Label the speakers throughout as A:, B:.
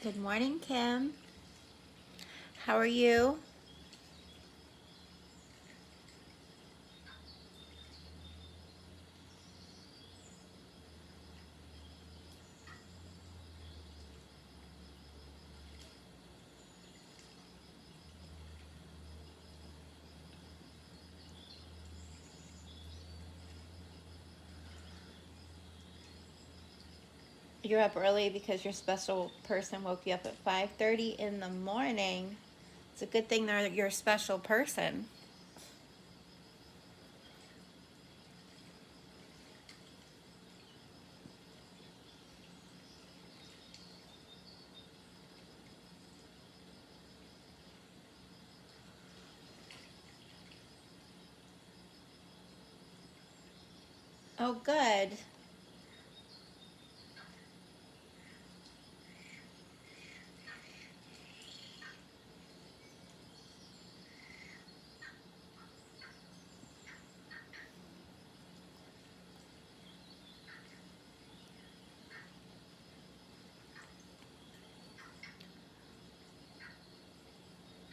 A: Good morning, Kim. How are you? You're up early because your special person woke you up at 5:30 in the morning. It's a good thing they're your special person. Oh, good.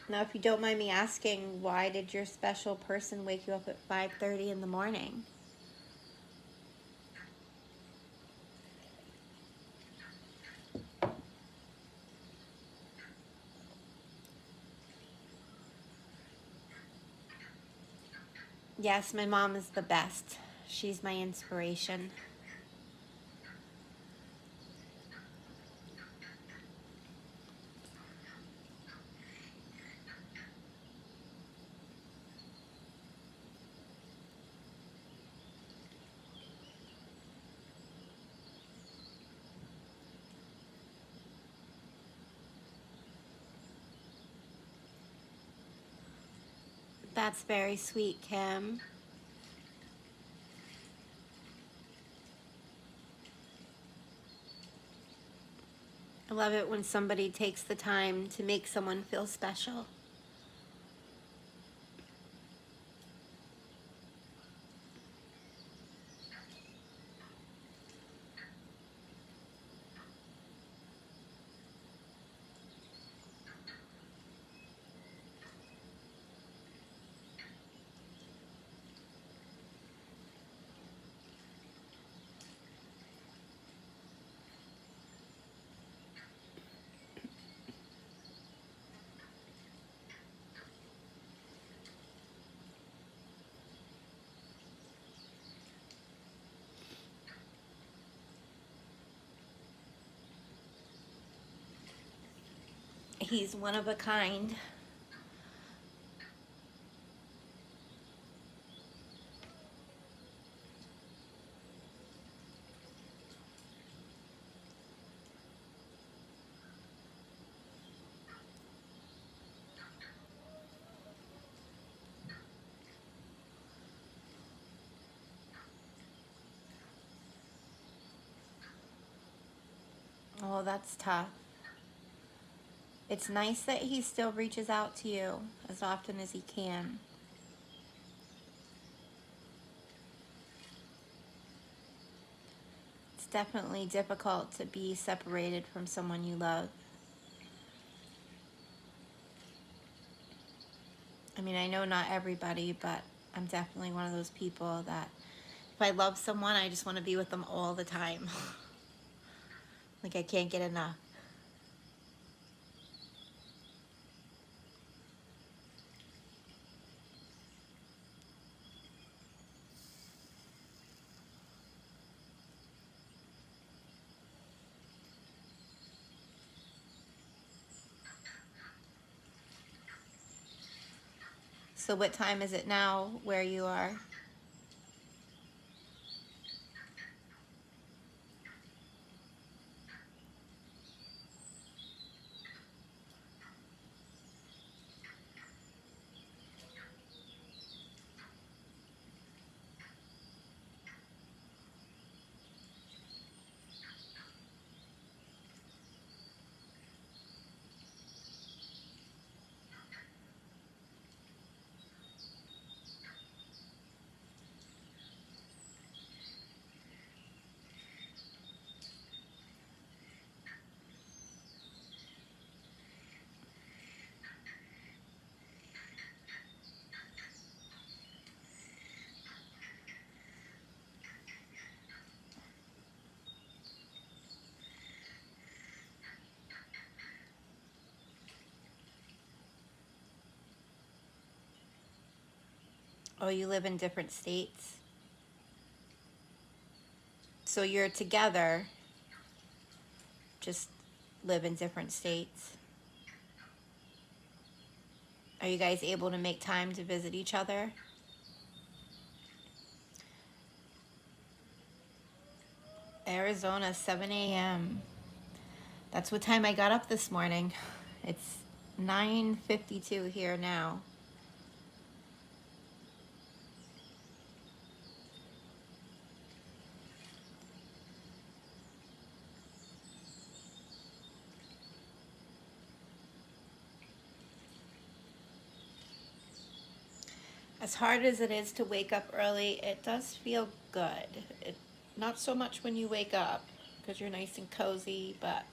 A: Now, if you don't mind me asking, why did your special person wake you up at 5:30 in the morning? Yes, my mom is the best. She's my inspiration. That's very sweet, Kim. I love it when somebody takes the time to make someone feel special. He's one of a kind. Oh, that's tough. It's nice that he still reaches out to you as often as he can. It's definitely difficult to be separated from someone you love. I mean, I know not everybody, but I'm definitely one of those people that if I love someone, I just want to be with them all the time. Like I can't get enough. So what time is it now where you are? Oh, you live in different states? So you're together, just live in different states. Are you guys able to make time to visit each other? Arizona, 7 a.m. That's what time I got up this morning. It's 9:52 here now. As hard as it is to wake up early, it does feel good. Not so much when you wake up because you're nice and cozy, but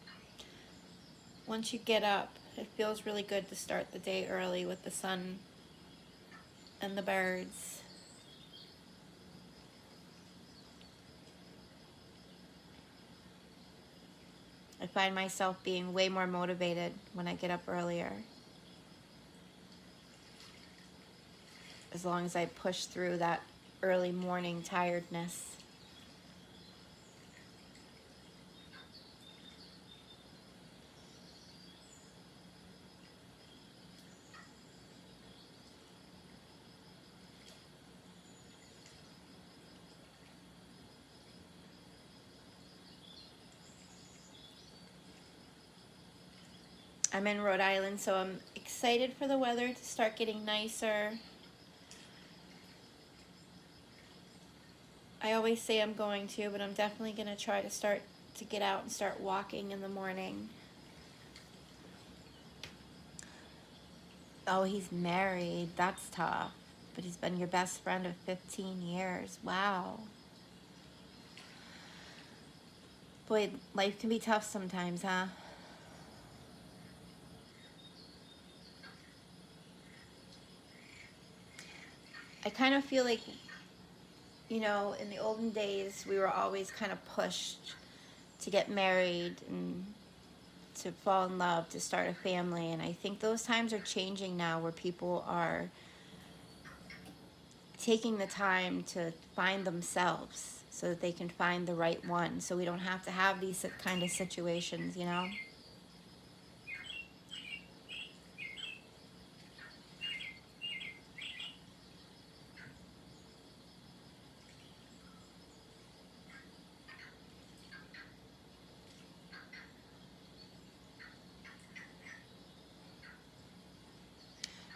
A: once you get up It feels really good to start the day early with the sun and the birds. I find myself being way more motivated when I get up earlier, as long as I push through that early morning tiredness. I'm in Rhode Island, so I'm excited for the weather to start getting nicer. I always say I'm going to, but I'm definitely going to try to start to get out and start walking in the morning. Oh, he's married. That's tough. But he's been your best friend of 15 years. Wow. Boy, life can be tough sometimes, huh? I kind of feel like, you know, in the olden days, we were always kind of pushed to get married and to fall in love, to start a family. And I think those times are changing now, where people are taking the time to find themselves so that they can find the right one. So we don't have to have these kind of situations, you know?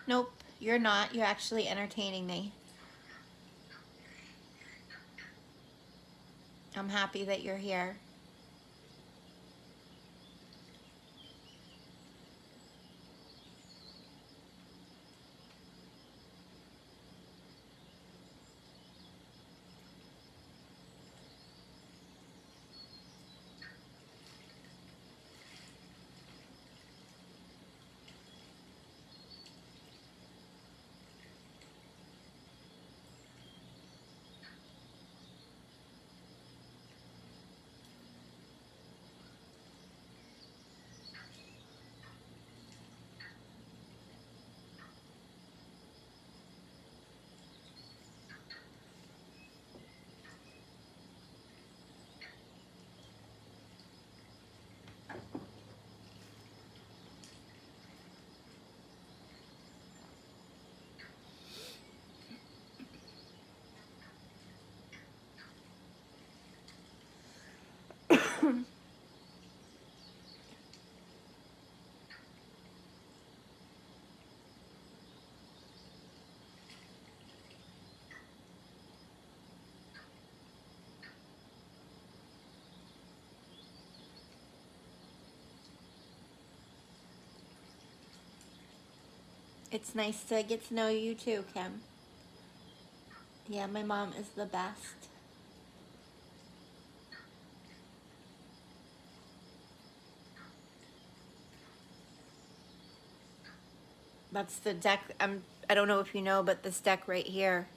A: Nope, you're not. You're actually entertaining me. I'm happy that you're here. It's nice to get to know you too, Kim. Yeah, my mom is the best. That's the deck. I don't know if you know, but this deck right here,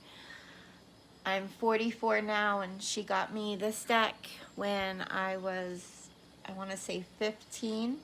A: I'm 44 now, and she got me this deck when I was, I want to say 15.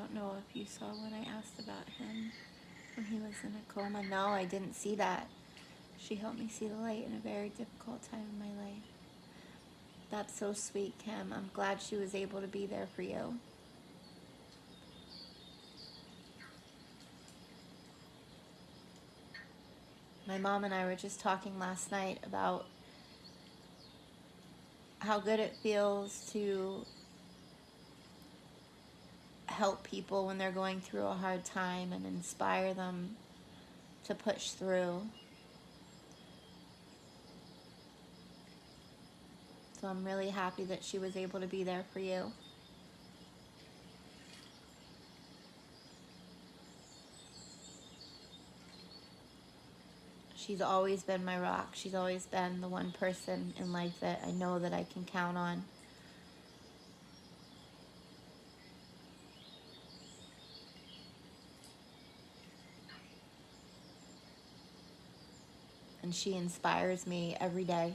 A: don't know if you saw when I asked about him when he was in a coma. No, I didn't see that. She helped me see the light in a very difficult time in my life. That's so sweet, Kim. I'm glad she was able to be there for you. My mom and I were just talking last night about how good it feels to help people when they're going through a hard time and inspire them to push through. So I'm really happy that she was able to be there for you. She's always been my rock. She's always been the one person in life that I know that I can count on. And she inspires me every day.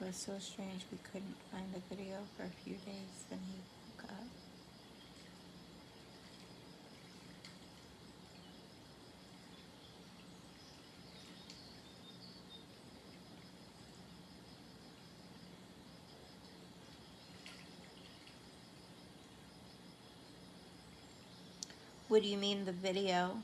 A: It was so strange we couldn't find the video for a few days, then he woke up. What do you mean the video?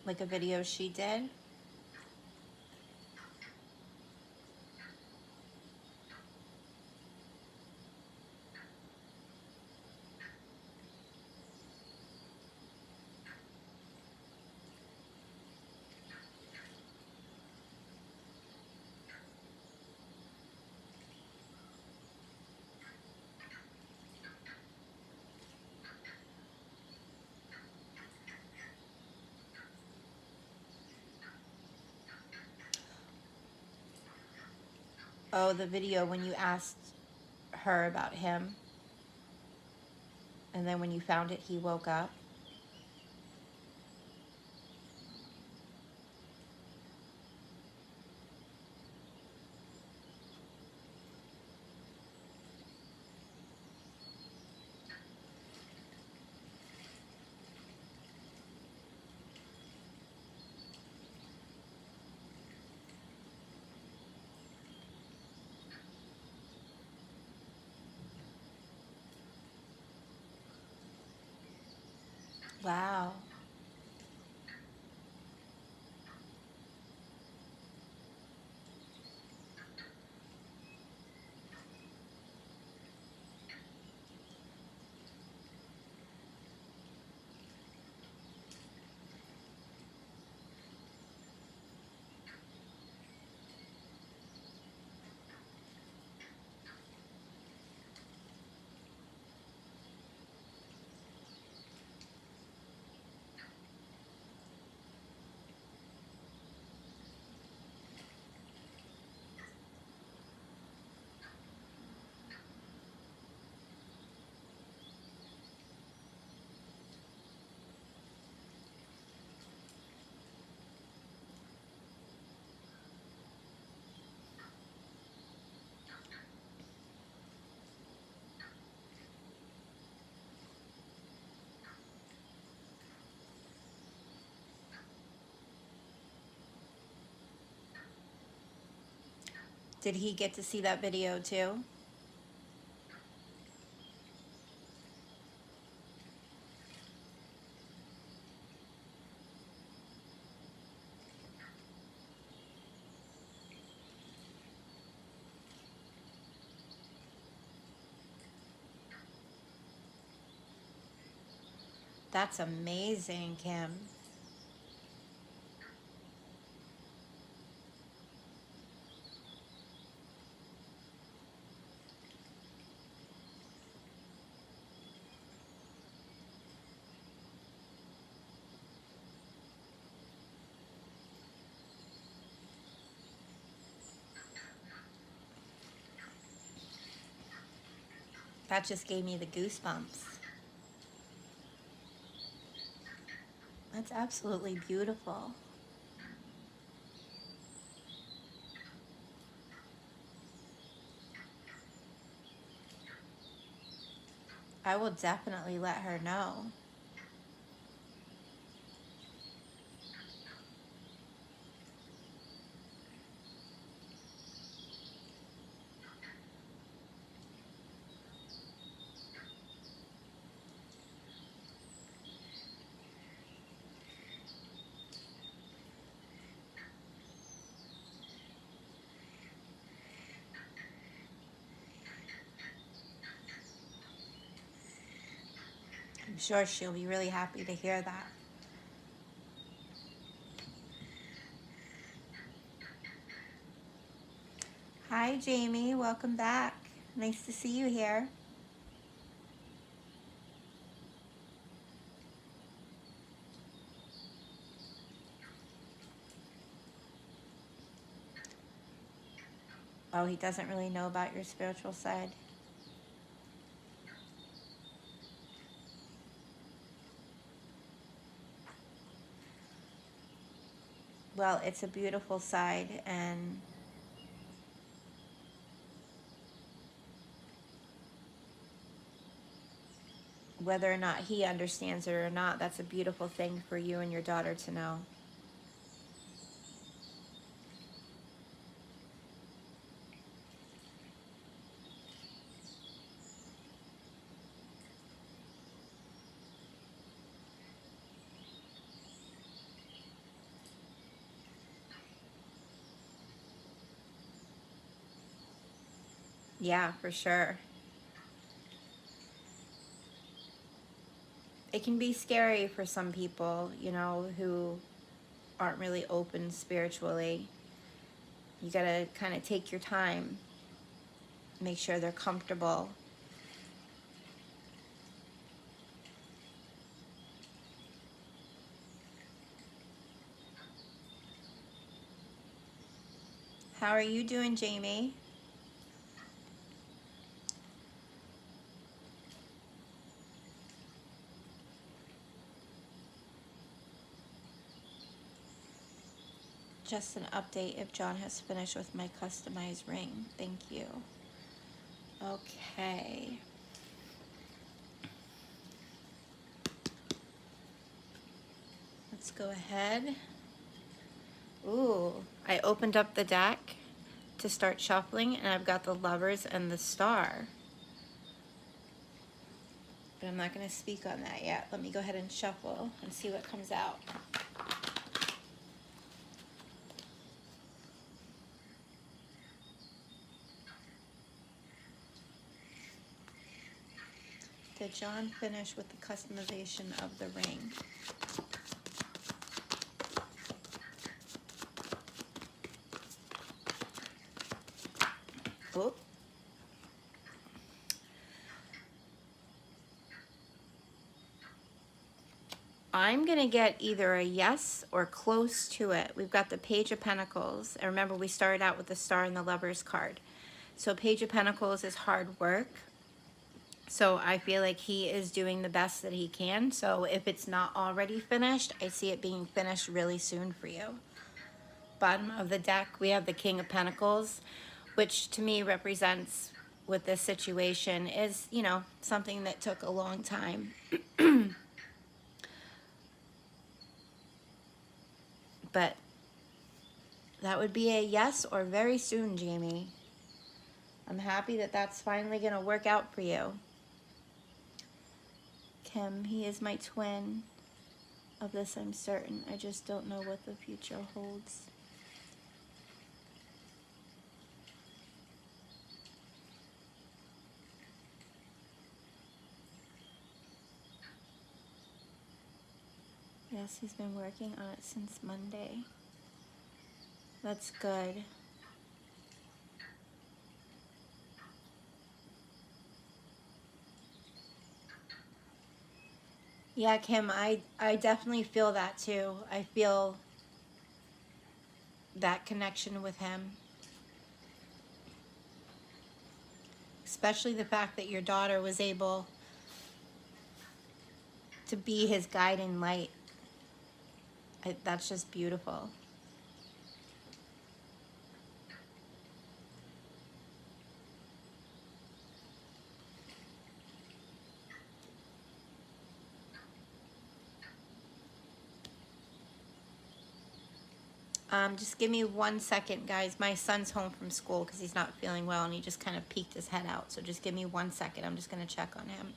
A: Like a video she did? Oh, the video when you asked her about him, and then when you found it, he woke up. Wow. Did he get to see that video too? That's amazing, Kim. That just gave me the goosebumps. That's absolutely beautiful. I will definitely let her know. I'm sure she'll be really happy to hear that. Hi, Jamie. Welcome back. Nice to see you here. Oh, he doesn't really know about your spiritual side. Well, it's a beautiful side, and whether or not he understands it or not, that's a beautiful thing for you and your daughter to know. Yeah, for sure. It can be scary for some people, you know, who aren't really open spiritually. You gotta kind of take your time, make sure they're comfortable. How are you doing, Jamie? Just an update if John has finished with my customized ring. Thank you. Okay. Let's go ahead. Ooh, I opened up the deck to start shuffling, and I've got the Lovers and the Star. But I'm not going to speak on that yet. Let me go ahead and shuffle and see what comes out. Did John finish with the customization of the ring? Oh. I'm going to get either a yes or close to it. We've got the Page of Pentacles. And remember, we started out with the Star and the Lovers card. So Page of Pentacles is hard work. So I feel like he is doing the best that he can. So if it's not already finished, I see it being finished really soon for you. Bottom of the deck, we have the King of Pentacles, which to me represents with this situation is, you know, something that took a long time. But that would be a yes or very soon, Jamie. I'm happy that that's finally going to work out for you. Kim, he is my twin. Of this I'm certain. I just don't know what the future holds. Yes, he's been working on it since Monday. That's good. Yeah, Kim, I definitely feel that too. I feel that connection with him. Especially the fact that your daughter was able to be his guiding light. That's just beautiful. Just give me 1 second, guys. My son's home from school because he's not feeling well and he just kind of peeked his head out. So just give me 1 second. I'm just going to check on him.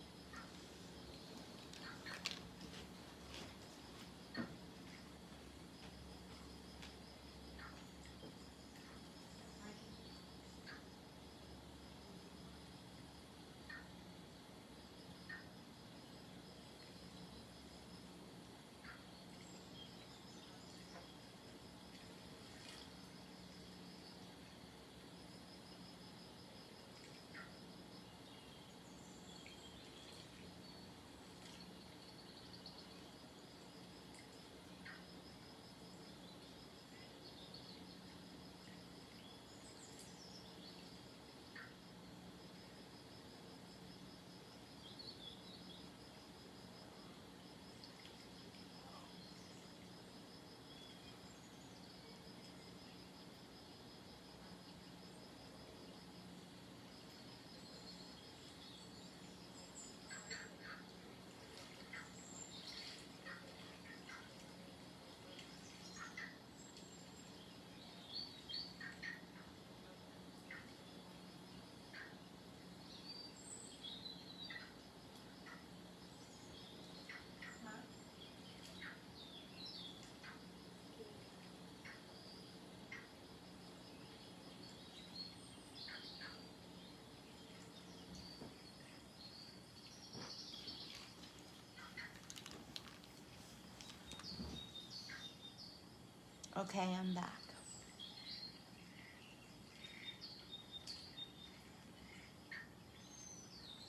A: Okay, I'm back.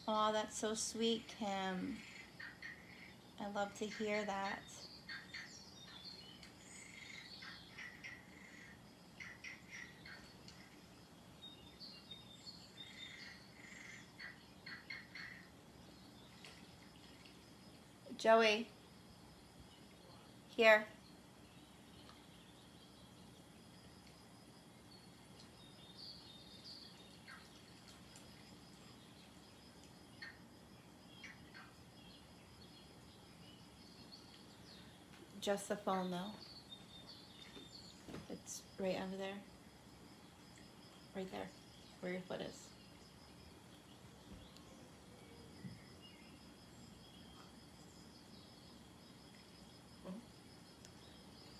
A: Oh, that's so sweet, Kim. I love to hear that. Joey, here. Just the phone, though. It's right under there. Right there, where your foot is.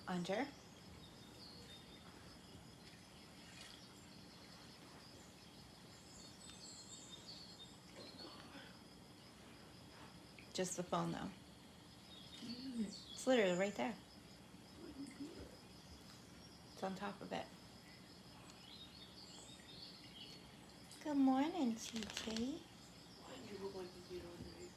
A: Under. Just the phone, though. It's literally right there. It's on top of it. Good morning, TT.
B: Why do you look like you get underneath?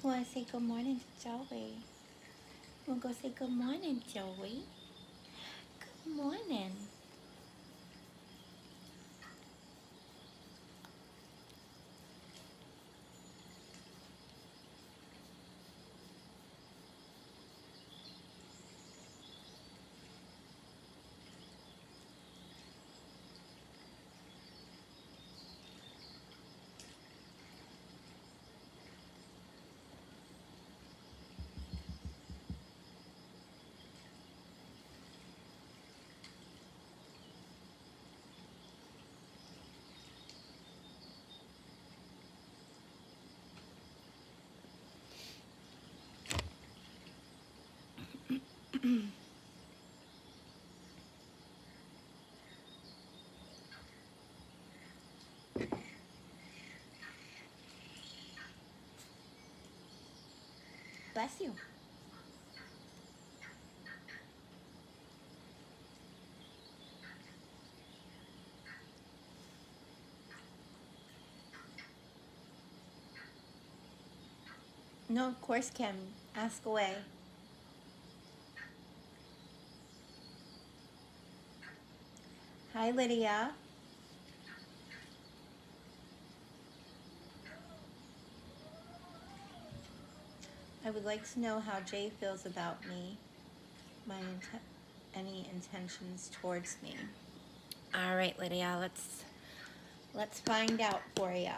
A: You want to say good morning to Joey? We'll go say good morning, Joey. Good morning. Bless you. No, of course, Kim. Ask away. Hi, Lydia. I would like to know how Jay feels about me, any intentions towards me. All right, Lydia, let's find out for ya.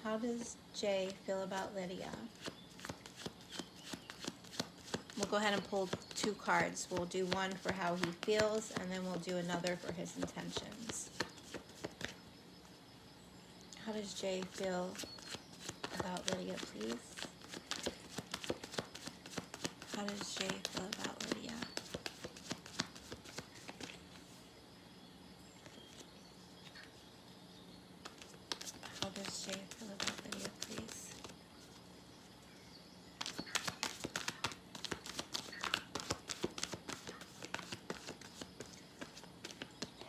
A: How does Jay feel about Lydia? We'll go ahead and pull 2 cards. We'll do one for how he feels, and then we'll do another for his intentions. How does Jay feel about Lydia, please? How does Jay feel about Lydia? How does Jay feel about Lydia, please?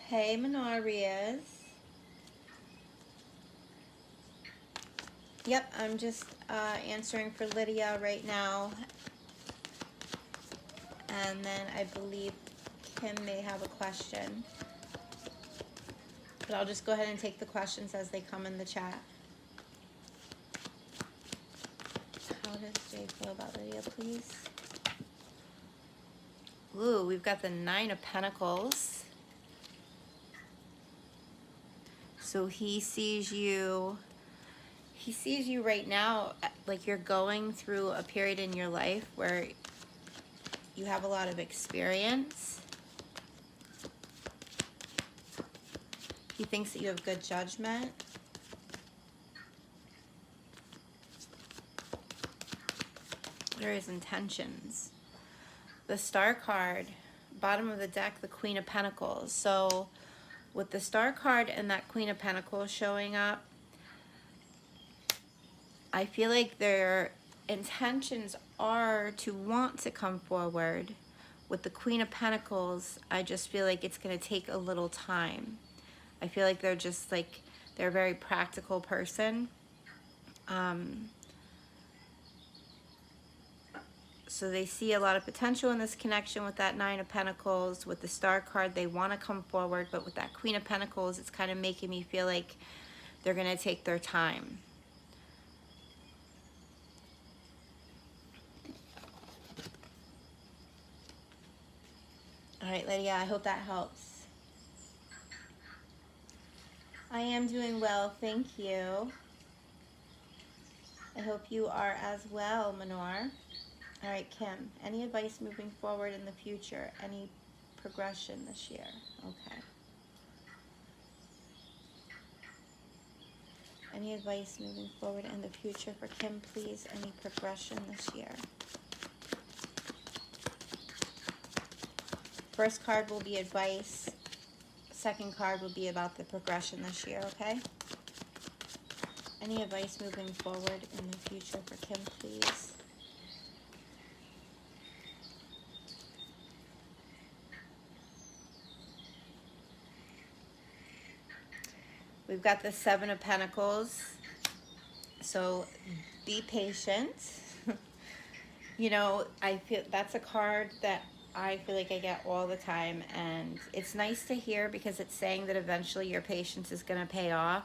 A: Hey, Minorias. Yep, I'm just answering for Lydia right now. And then I believe Kim may have a question. But I'll just go ahead and take the questions as they come in the chat. How does Jay feel about Lydia, please? Ooh, we've got the 9 of Pentacles. So he sees you right now like you're going through a period in your life where you have a lot of experience. He thinks that you have good judgment. What are his intentions? The Star card, bottom of the deck, the Queen of Pentacles. So with the Star card and that Queen of Pentacles showing up, I feel like their intentions are to want to come forward. With the Queen of Pentacles, I just feel like it's going to take a little time. I feel like they're just like, they're a very practical person. So they see a lot of potential in this connection with that 9 of Pentacles. With the Star card, they want to come forward. But with that Queen of Pentacles, it's kind of making me feel like they're going to take their time. All right, Lydia, I hope that helps. I am doing well, thank you. I hope you are as well, Manor. All right, Kim, any advice moving forward in the future? Any progression this year? Okay. Any advice moving forward in the future for Kim, please? Any progression this year? First card will be advice. Second card will be about the progression this year, okay? Any advice moving forward in the future for Kim, please? We've got the 7 of Pentacles. So be patient. You know, I feel that's a card that I feel like I get all the time, and it's nice to hear because it's saying that eventually your patience is going to pay off,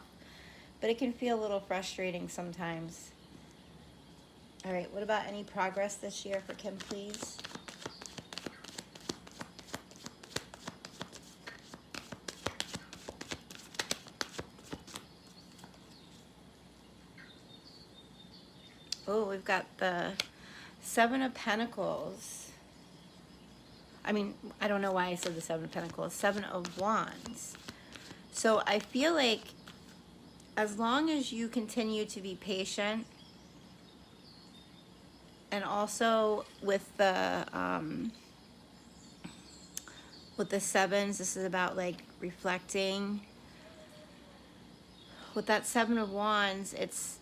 A: but it can feel a little frustrating sometimes. All right, what about any progress this year for Kim, please? Oh, we've got the 7 of Pentacles. I mean, I don't know why I said the 7 of Pentacles. 7 of Wands. So I feel like as long as you continue to be patient, And also with the sevens, this is about like reflecting. With that Seven of Wands, it's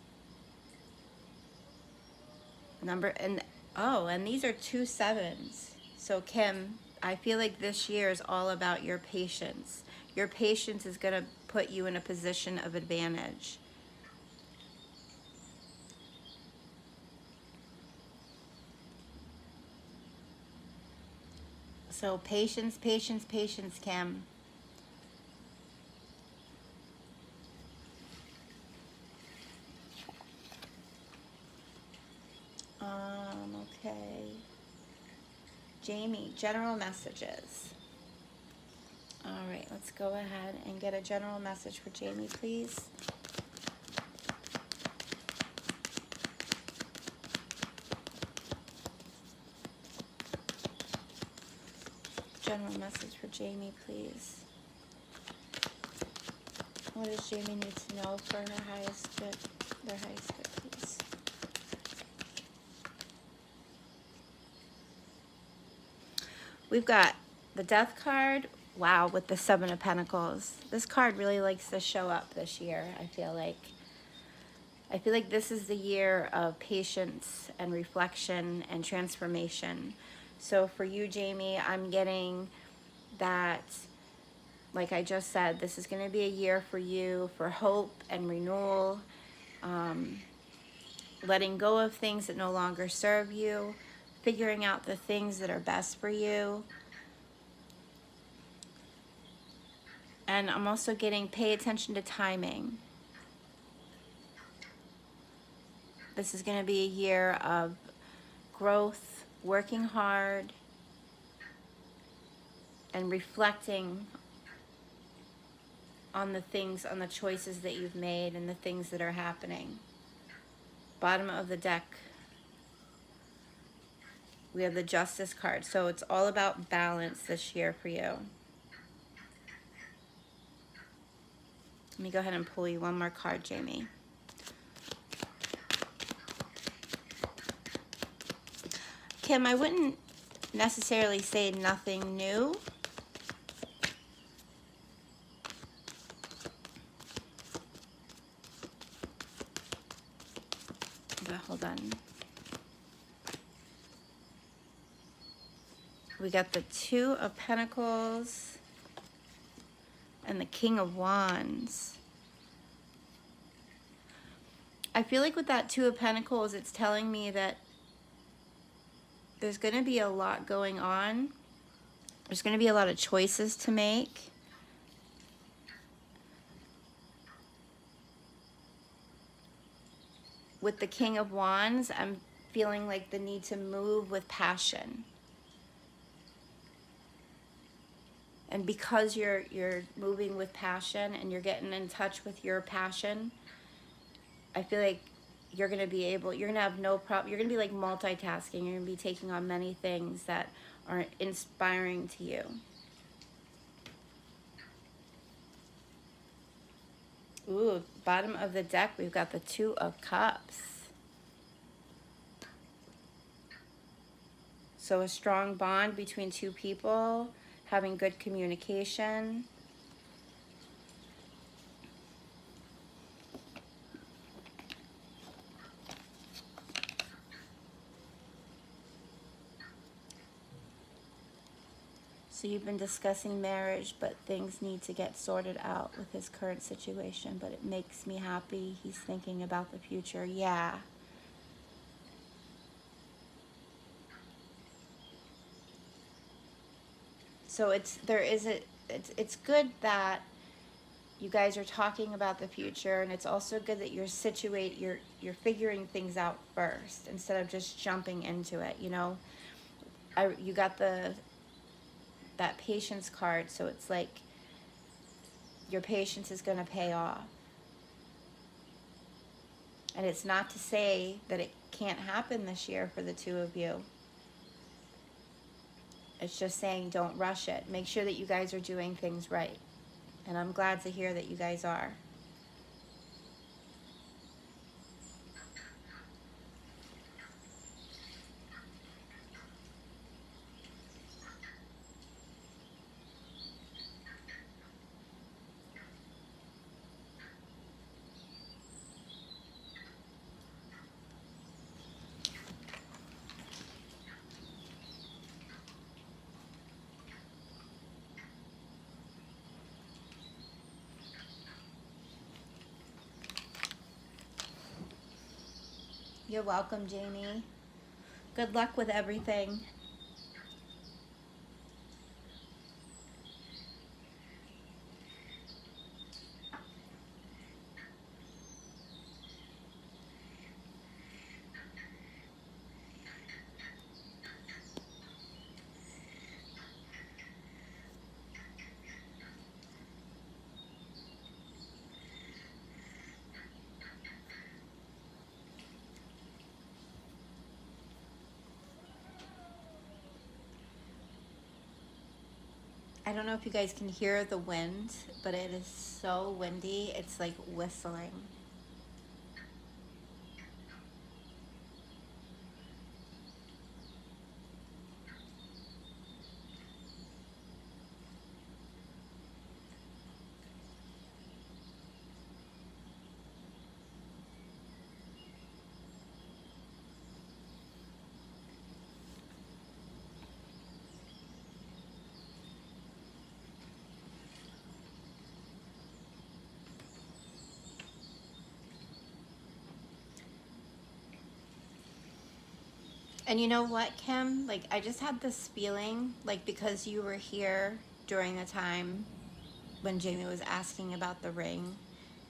A: number, and oh, and these are two sevens. So Kim, I feel like this year is all about your patience. Your patience is going to put you in a position of advantage. So patience, patience, patience, Kim. Okay. Jamie, general messages. All right, let's go ahead and get a general message for Jamie, please. General message for Jamie, please. What does Jamie need to know for her highest good, their highest good, please? We've got the Death card. Wow, with the Seven of Pentacles. This card really likes to show up this year, I feel like. I feel like this is the year of patience and reflection and transformation. So for you, Jamie, I'm getting that, like I just said, this is going to be a year for you for hope and renewal, letting go of things that no longer serve you, figuring out the things that are best for you. And I'm also getting pay attention to timing. This is going to be a year of growth, working hard, and reflecting on the things, on the choices that you've made and the things that are happening. Bottom of the deck, we have the Justice card. So it's all about balance this year for you. Let me go ahead and pull you one more card, Jamie. Kim, I wouldn't necessarily say nothing new. But hold on. We got the Two of Pentacles and the King of Wands. I feel like with that Two of Pentacles, it's telling me that there's going to be a lot going on. There's going to be a lot of choices to make. With the King of Wands, I'm feeling like the need to move with passion. And because you're moving with passion and you're getting in touch with your passion, I feel like you're going to be able, you're going to have no problem, you're going to be like multitasking, you're going to be taking on many things that are inspiring to you. Ooh, bottom of the deck, we've got the Two of Cups. So a strong bond between two people, having good communication. So you've been discussing marriage, but things need to get sorted out with his current situation, but it makes me happy. He's thinking about the future. Yeah. So it's good that you guys are talking about the future, and it's also good that you're figuring things out first instead of just jumping into it, you know. You got that patience card, so it's like your patience is going to pay off. And it's not to say that it can't happen this year for the two of you. It's just saying don't rush it. Make sure that you guys are doing things right. And I'm glad to hear that you guys are. You're welcome, Jamie. Good luck with everything. I don't know if you guys can hear the wind, but it is so windy. It's like whistling. And you know what, Kim? Like, I just had this feeling, like, because you were here during the time when Jamie was asking about the ring,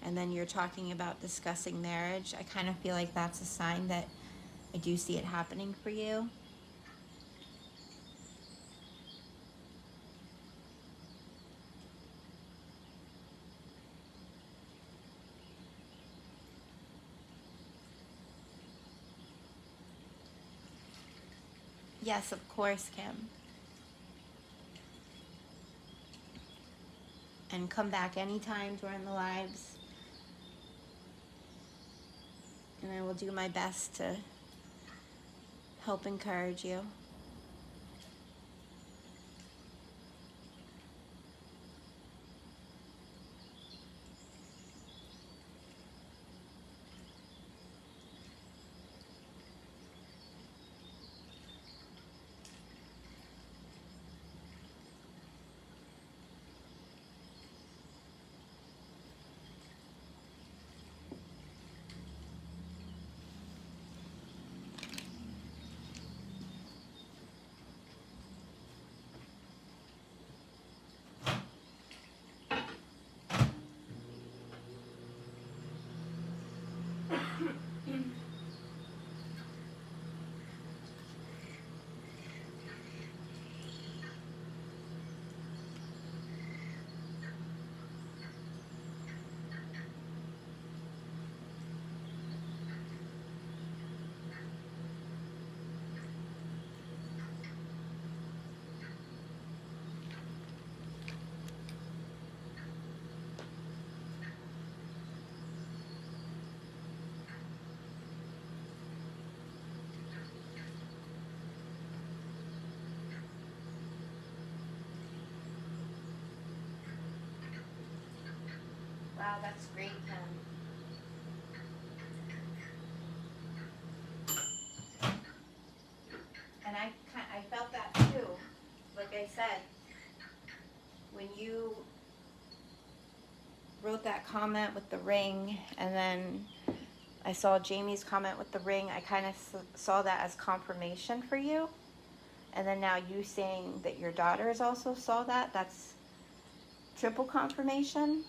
A: and then you're talking about discussing marriage, I kind of feel like that's a sign that I do see it happening for you. Yes, of course, Kim. And come back anytime during the lives. And I will do my best to help encourage you. Wow, that's great, Kim. And I felt that too. Like I said, when you wrote that comment with the ring, and then I saw Jamie's comment with the ring, I kind of saw that as confirmation for you. And then now you saying that your daughters also saw that, that's triple confirmation.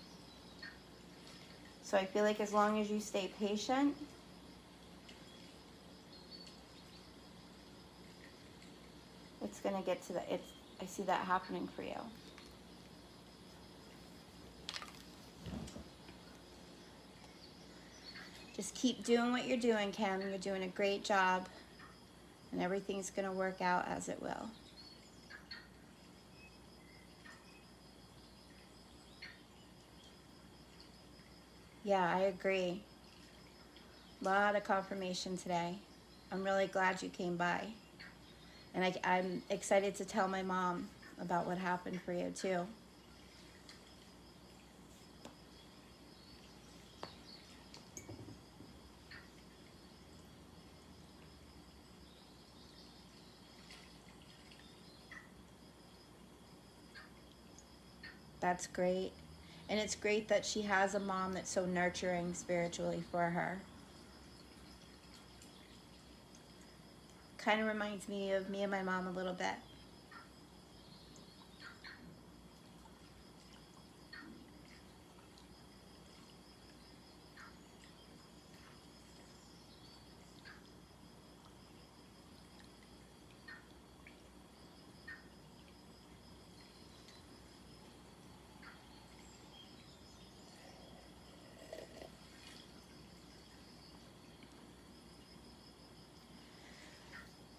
A: So I feel like as long as you stay patient, it's going to get to the, I see that happening for you. Just keep doing what you're doing, Kim. You're doing a great job, and everything's going to work out as it will. Yeah, I agree. A lot of confirmation today. I'm really glad you came by. And I'm excited to tell my mom about what happened for you, too. That's great. And it's great that she has a mom that's so nurturing spiritually for her. Kind of reminds me of me and my mom a little bit.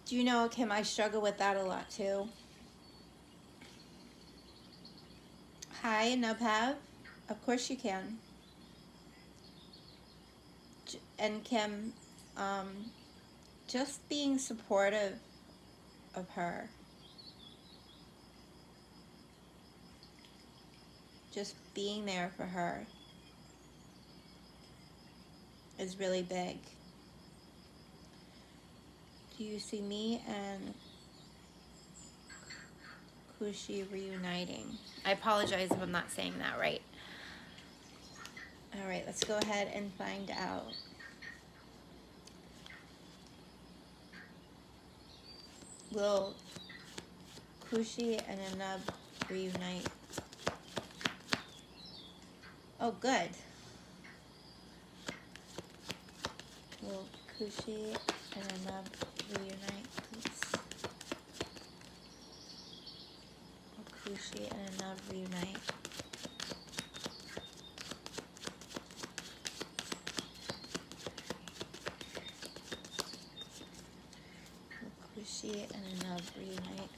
A: Do you know, Kim, I struggle with that a lot too. Hi, Nubhav. Of course you can. And Kim, just being supportive of her. Just being there for her is really big. Do you see me and Kushi reuniting? I apologize if I'm not saying that right. All right, let's go ahead and find out. Will Kushi and Anub reunite? Oh, good. Will Kushi and Anub reunite, please? Will Kushi and Anub reunite? Will Kushi and Anub reunite?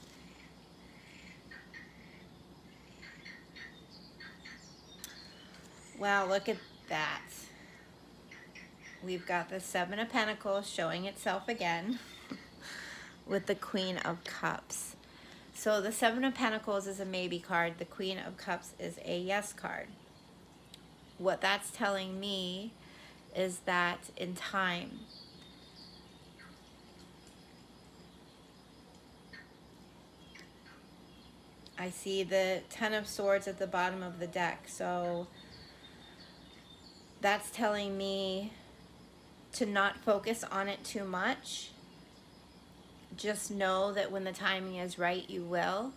A: Wow, look at that. We've got the Seven of Pentacles showing itself again with the Queen of Cups. So the Seven of Pentacles is a maybe card. The Queen of Cups is a yes card. What that's telling me is that in time, I see the Ten of Swords at the bottom of the deck. So that's telling me to not focus on it too much. Just know that when the timing is right, you will.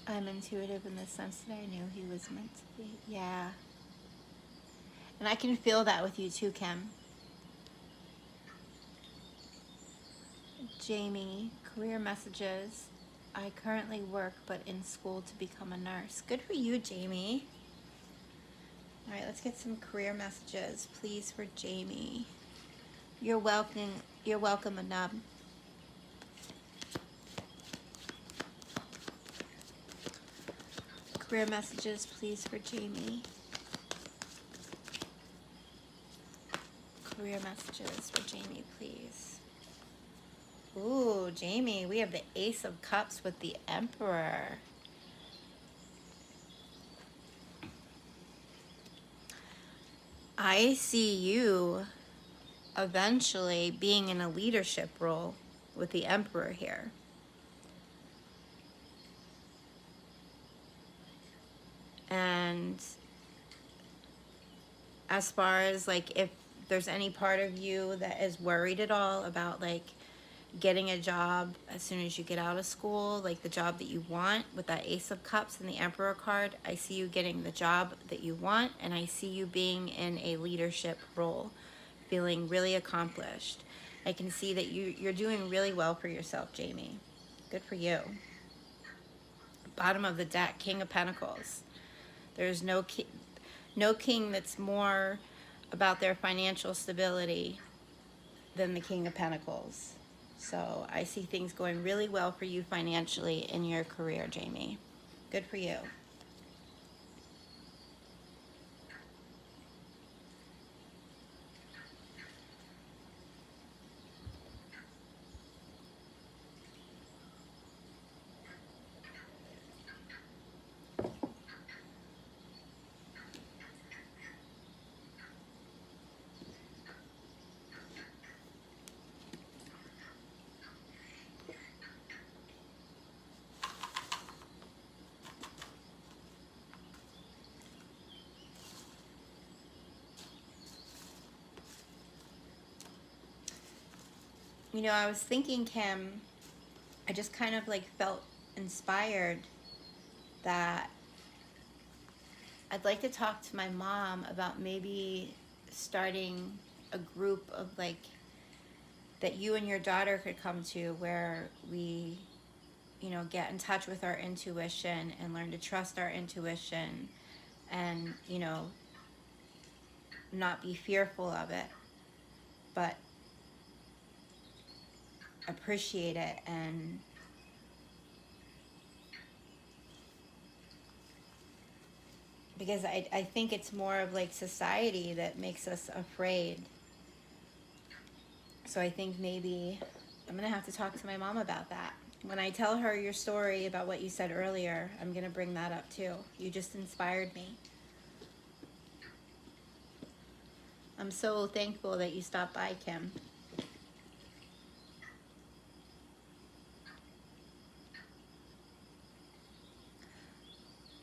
A: I'm intuitive in the sense that I knew he was meant to be. Yeah. And I can feel that with you too, Kim. Jamie, career messages. I currently work but in school to become a nurse. Good for you, Jamie. All right, let's get some career messages, please, for Jamie. You're welcome, Anub. Career messages, please, for Jamie. Career messages for Jamie, please. Ooh, Jamie, we have the Ace of Cups with the Emperor. I see you eventually being in a leadership role with the Emperor here. And as far as like if there's any part of you that is worried at all about like getting a job as soon as you get out of school, like the job that you want with that Ace of Cups and the Emperor card, I see you getting the job that you want, and I see you being in a leadership role, feeling really accomplished. I can see that you're doing really well for yourself, Jamie. Good for you. Bottom of the deck, King of Pentacles. There's no king that's more about their financial stability than the King of Pentacles. So I see things going really well for you financially in your career, Jamie. Good for you. You know, I was thinking, Kim, I just kind of like felt inspired that I'd like to talk to my mom about maybe starting a group of like that you and your daughter could come to, where we, you know, get in touch with our intuition and learn to trust our intuition and, you know, not be fearful of it, but appreciate it. And because I think it's more of like society that makes us afraid. So I think maybe I'm going to have to talk to my mom about that. When I tell her your story about what you said earlier, I'm going to bring that up too. You just inspired me. I'm so thankful that you stopped by, Kim.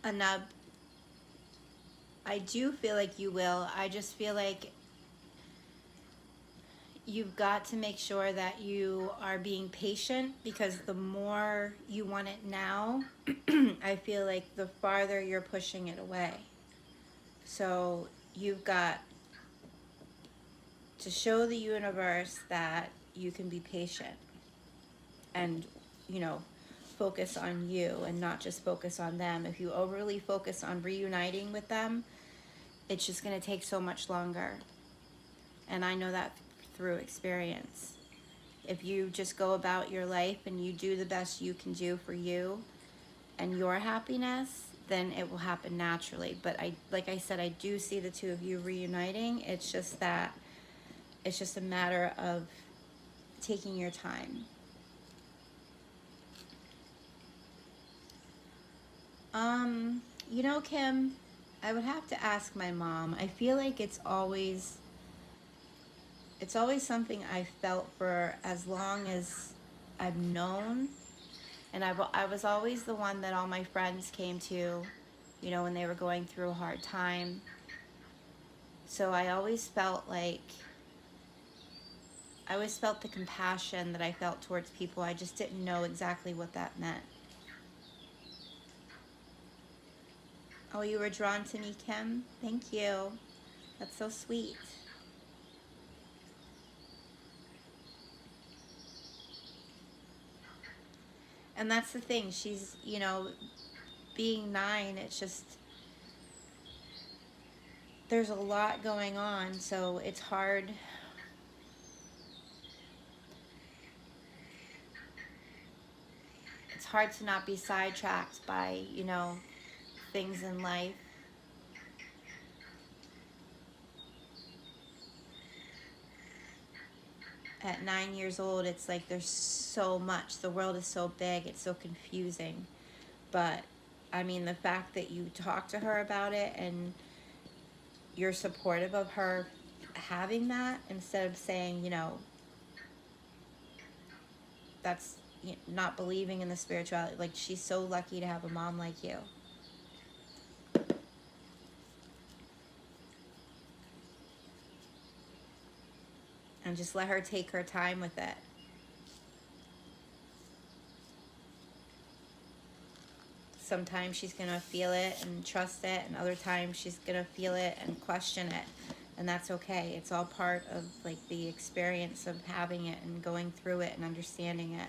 A: Anub, I do feel like you will. I just feel like you've got to make sure that you are being patient, because the more you want it now, I feel like the farther you're pushing it away. So you've got to show the universe that you can be patient and, you know, focus on you and not just focus on them. If you overly focus on reuniting with them, it's just going to take so much longer. And I know that through experience. If you just go about your life and you do the best you can do for you and your happiness, then it will happen naturally. But like I said, I do see the two of you reuniting. It's just that it's just a matter of taking your time. You know, Kim, I would have to ask my mom. I feel like it's always something I felt for as long as I've known. And I was always the one that all my friends came to, you know, when they were going through a hard time. So I always felt the compassion that I felt towards people. I just didn't know exactly what that meant. Oh, you were drawn to me, Kim? Thank you. That's so sweet. And that's the thing. She's, you know, being 9, it's just, there's a lot going on, so it's hard. It's hard to not be sidetracked by, you know, things in life. At 9 years old, it's like there's so much. The world is so big, it's so confusing. But I mean, the fact that you talk to her about it and you're supportive of her having that, instead of saying, you know, that's, you know, not believing in the spirituality. Like, she's so lucky to have a mom like you. And just let her take her time with it. Sometimes she's going to feel it and trust it, and other times she's going to feel it and question it. And that's okay. It's all part of like the experience of having it and going through it and understanding it.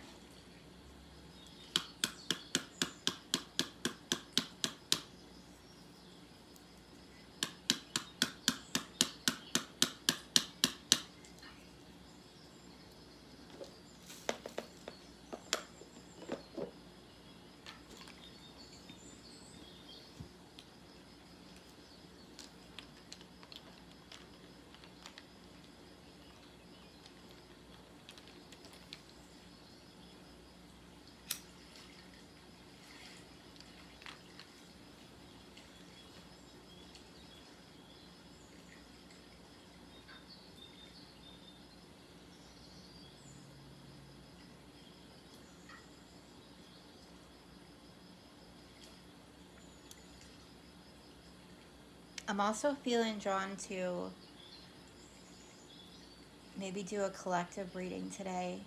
A: I'm also feeling drawn to maybe do a collective reading today.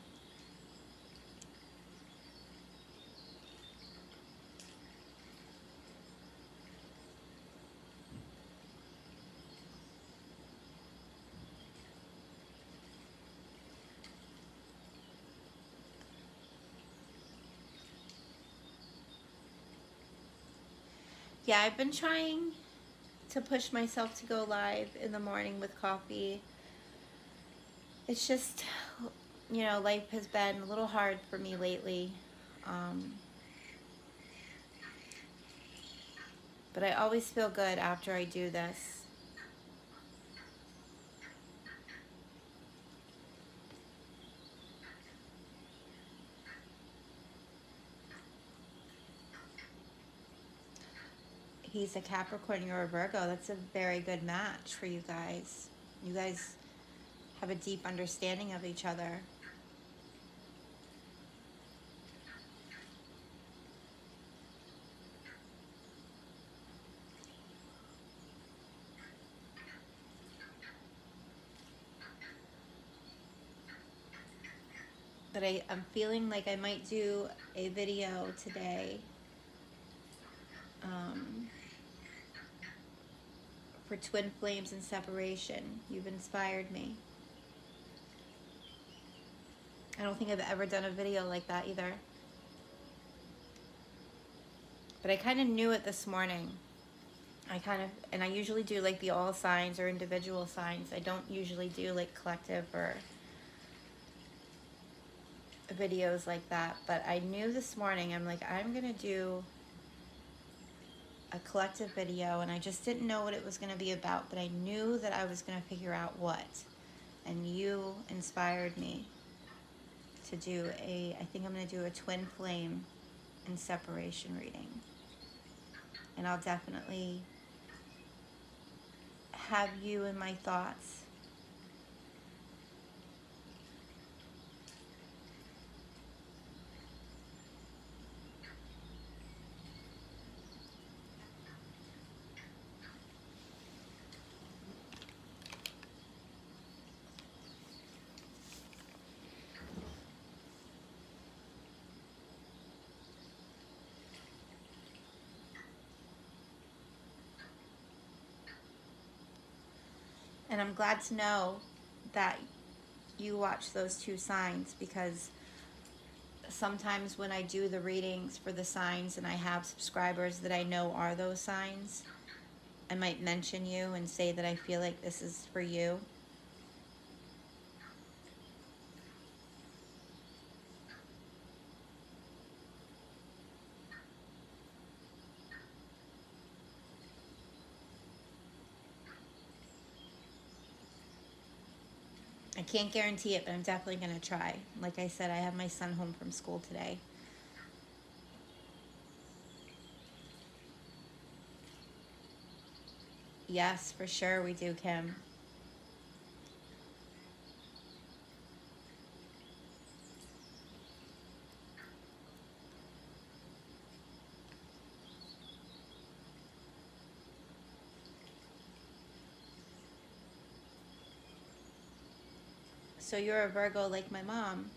A: Yeah, I've been trying to push myself to go live in the morning with coffee. It's just, you know, life has been a little hard for me lately. But I always feel good after I do this. He's a Capricorn, you're a Virgo. That's a very good match for you guys. You guys have a deep understanding of each other. But I'm feeling like I might do a video today for twin flames and separation. You've inspired me. I don't think I've ever done a video like that either. But I kind of knew it this morning. And I usually do like the all signs or individual signs. I don't usually do like collective or videos like that. But I knew this morning, I'm like, I'm going to do a collective video, and I just didn't know what it was going to be about, but I knew that I was going to figure out what. And you inspired me to do I think I'm going to do a twin flame and separation reading. And I'll definitely have you in my thoughts. And I'm glad to know that you watch those two signs, because sometimes when I do the readings for the signs and I have subscribers that I know are those signs, I might mention you and say that I feel like this is for you. I can't guarantee it, but I'm definitely going to try. Like I said, I have my son home from school today. Yes, for sure we do, Kim. So you're a Virgo like my mom.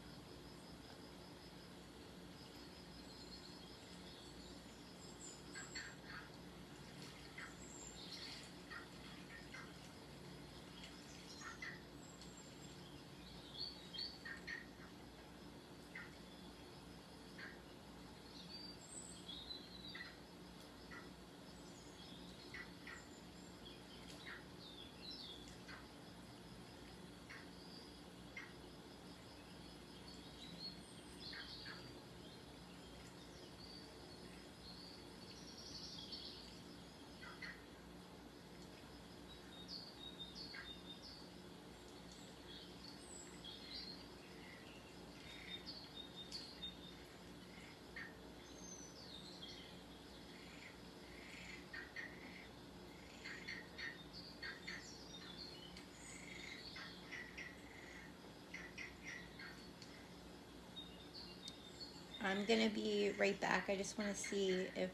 A: I'm going to be right back. I just want to see if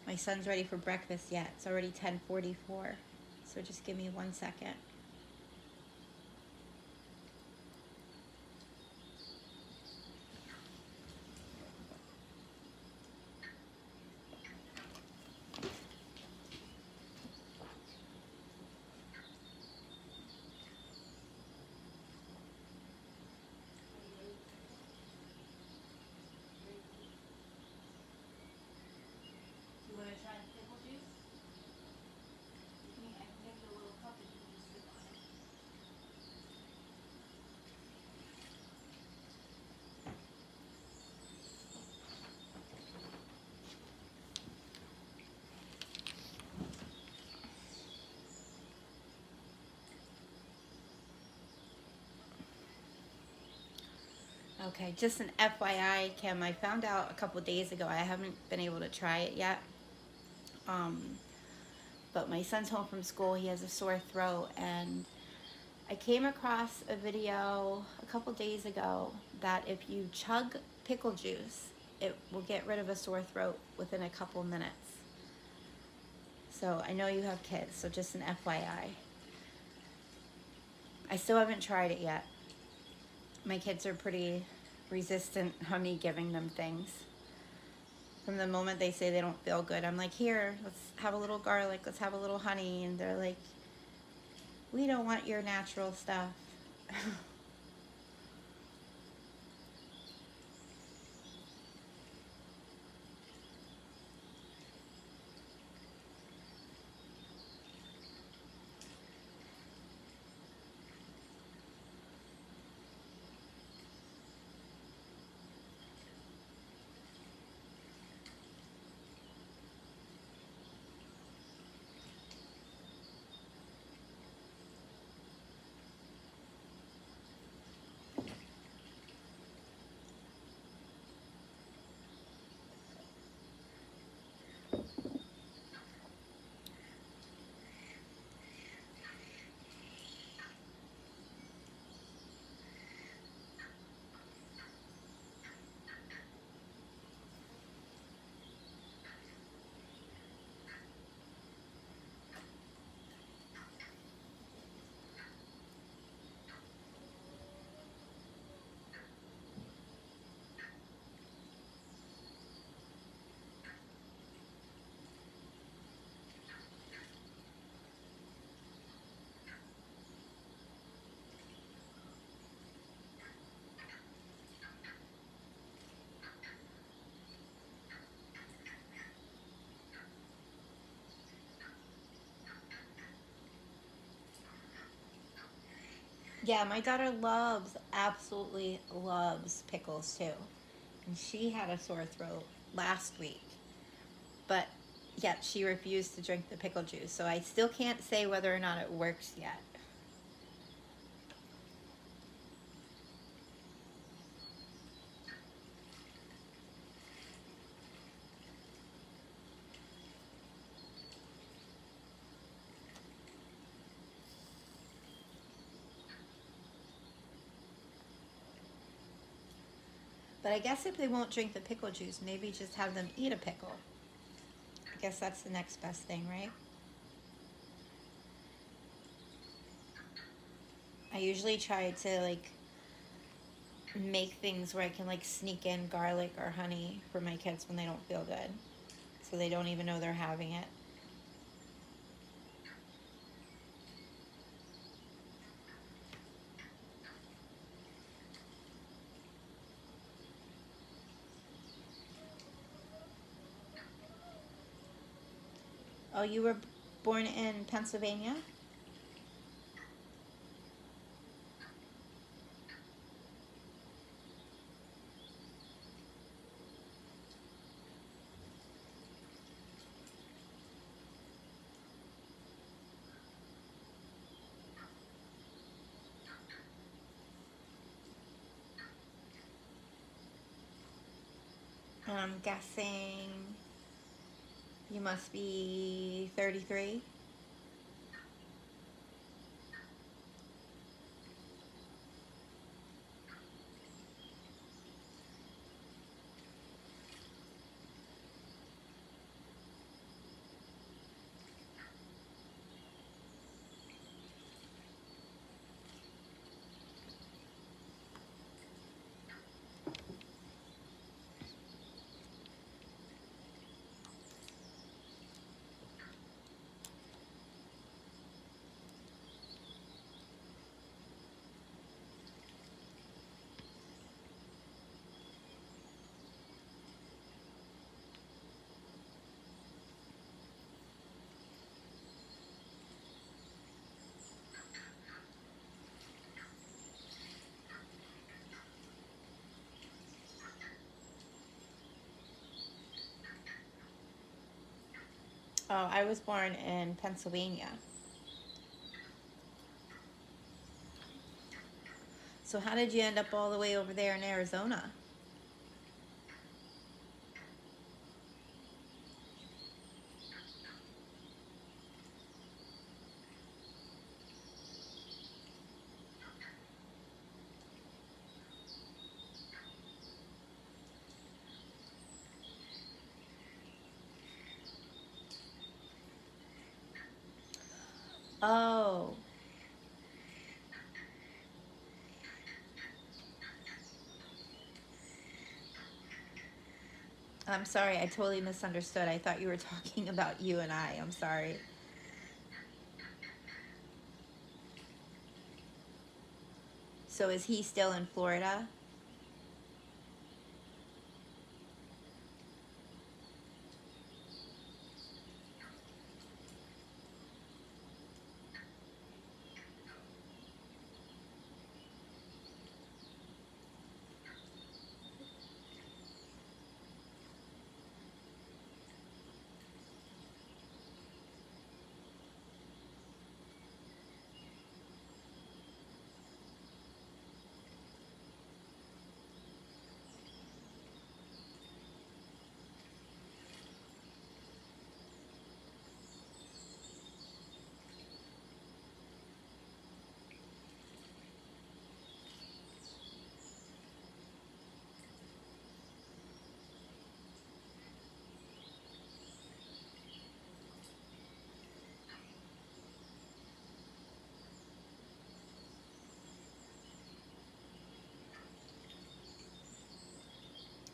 A: my son's ready for breakfast yet. It's already 10:44. So just give me 1 second. Okay, just an FYI, Kim, I found out a couple days ago. I haven't been able to try it yet. Um, but my son's home from school. He has a sore throat, and I came across a video a couple days ago that if you chug pickle juice, it will get rid of a sore throat within a couple minutes. So I know you have kids, so just an FYI. I still haven't tried it yet. My kids are pretty resistant on me giving them things. From the moment they say they don't feel good, I'm like, here, let's have a little garlic, let's have a little honey. And they're like, we don't want your natural stuff. Yeah, my daughter absolutely loves pickles too. And she had a sore throat last week. But yet she refused to drink the pickle juice. So I still can't say whether or not it works yet. But I guess if they won't drink the pickle juice, maybe just have them eat a pickle. I guess that's the next best thing, right? I usually try to like make things where I can like sneak in garlic or honey for my kids when they don't feel good. So they don't even know they're having it. Oh, you were born in Pennsylvania? And I'm guessing you must be 33. Oh, I was born in Pennsylvania. So how did you end up all the way over there in Arizona? Oh, I'm sorry. I totally misunderstood. I thought you were talking about you and I. I'm sorry. So is he still in Florida?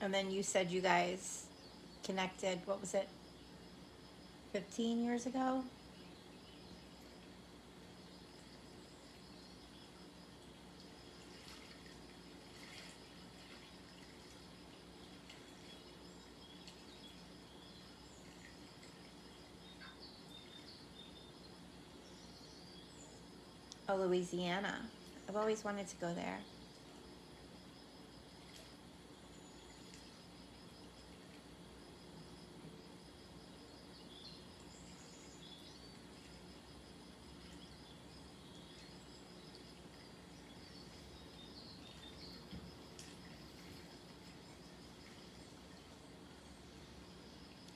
A: And then you said you guys connected, what was it, 15 years ago? Oh, Louisiana. I've always wanted to go there.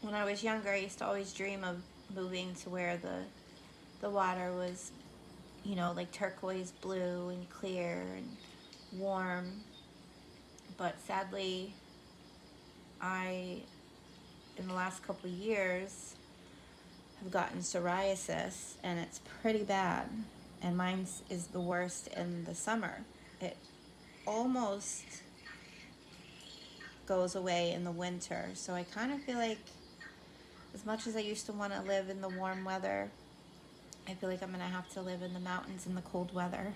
A: When I was younger, I used to always dream of moving to where the water was, you know, like turquoise blue and clear and warm. But sadly, I, in the last couple of years, have gotten psoriasis, and it's pretty bad. And mine is the worst in the summer. It almost goes away in the winter. So I kind of feel like, as much as I used to want to live in the warm weather, I feel like I'm going to have to live in the mountains in the cold weather.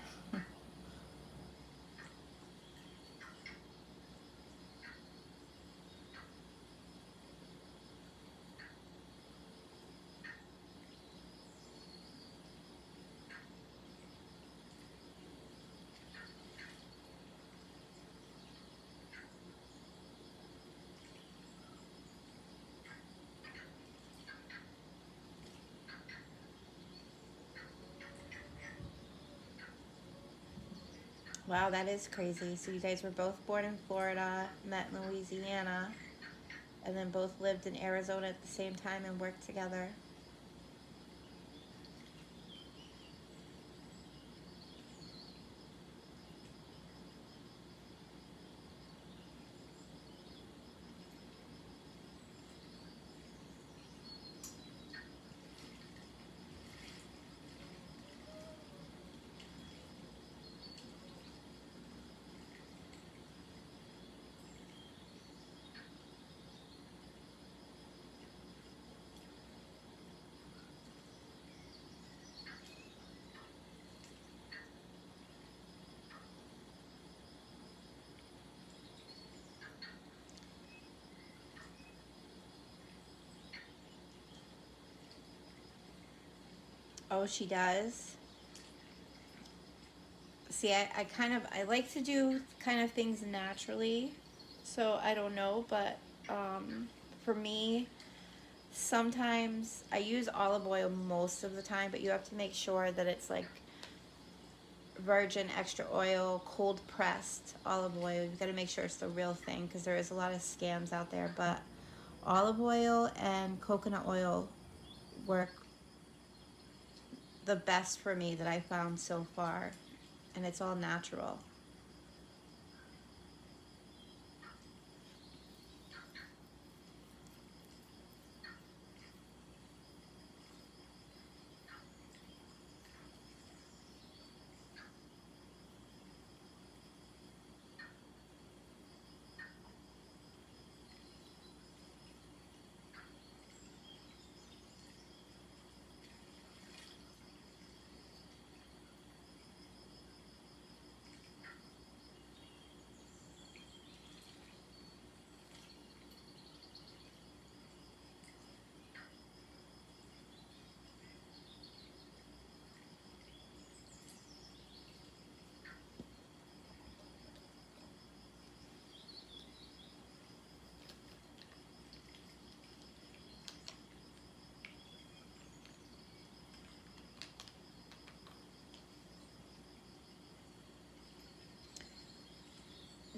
A: Wow, that is crazy. So you guys were both born in Florida, met in Louisiana, and then both lived in Arizona at the same time and worked together. Oh, she does. See, I like to do kind of things naturally, so I don't know, but for me, sometimes I use olive oil most of the time, but you have to make sure that it's like virgin extra oil, cold pressed olive oil. You've got to make sure it's the real thing because there is a lot of scams out there. But olive oil and coconut oil work the best for me that I found so far, and it's all natural.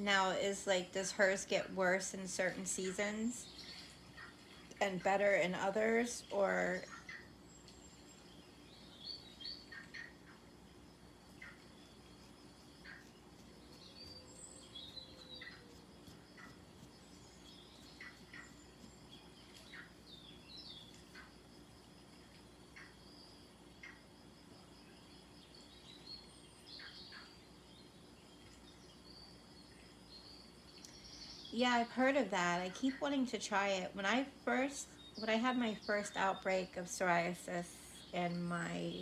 A: Now, does hers get worse in certain seasons and better in others, or? Yeah, I've heard of that. I keep wanting to try it. When I had my first outbreak of psoriasis in my,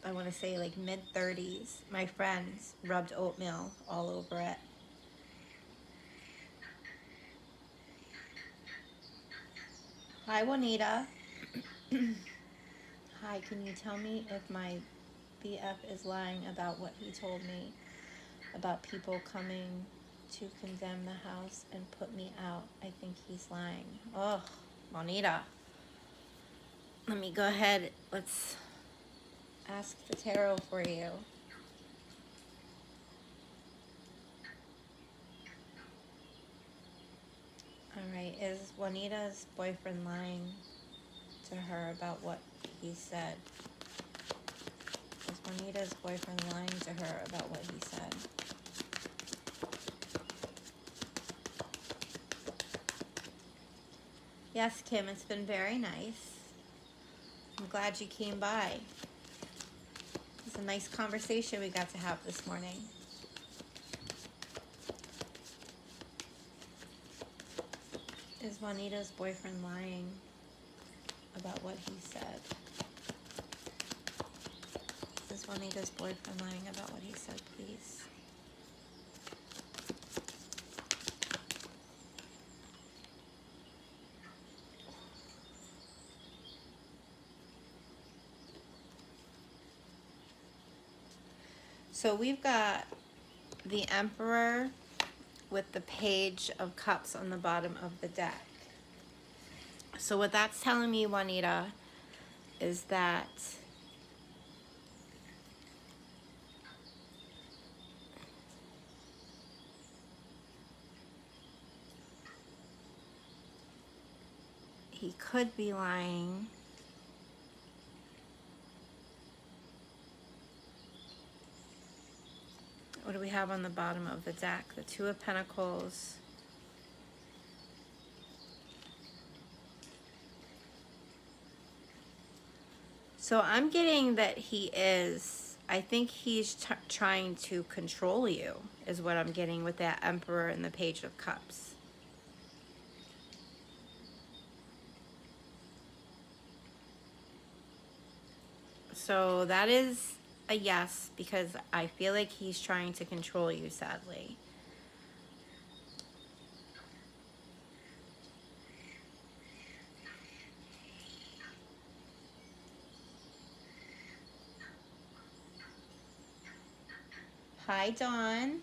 A: I want to say like mid-30s, my friends rubbed oatmeal all over it. Hi, Juanita. Hi, can you tell me if my BF is lying about what he told me about people coming to condemn the house and put me out? I think he's lying. Oh, Juanita. Let me go ahead. Let's ask the tarot for you. Alright, is Juanita's boyfriend lying to her about what he said? Is Juanita's boyfriend lying to her about what he said? Yes, Kim, it's been very nice. I'm glad you came by. It's a nice conversation we got to have this morning. Is Juanita's boyfriend lying about what he said? Is Juanita's boyfriend lying about what he said, please? So we've got the Emperor with the Page of Cups on the bottom of the deck. So what that's telling me, Juanita, is that he could be lying. What do we have on the bottom of the deck? The Two of Pentacles. So I'm getting that I think he's trying to control you, is what I'm getting with that Emperor and the Page of Cups. So that is a yes, because I feel like he's trying to control you, sadly. Hi, Dawn.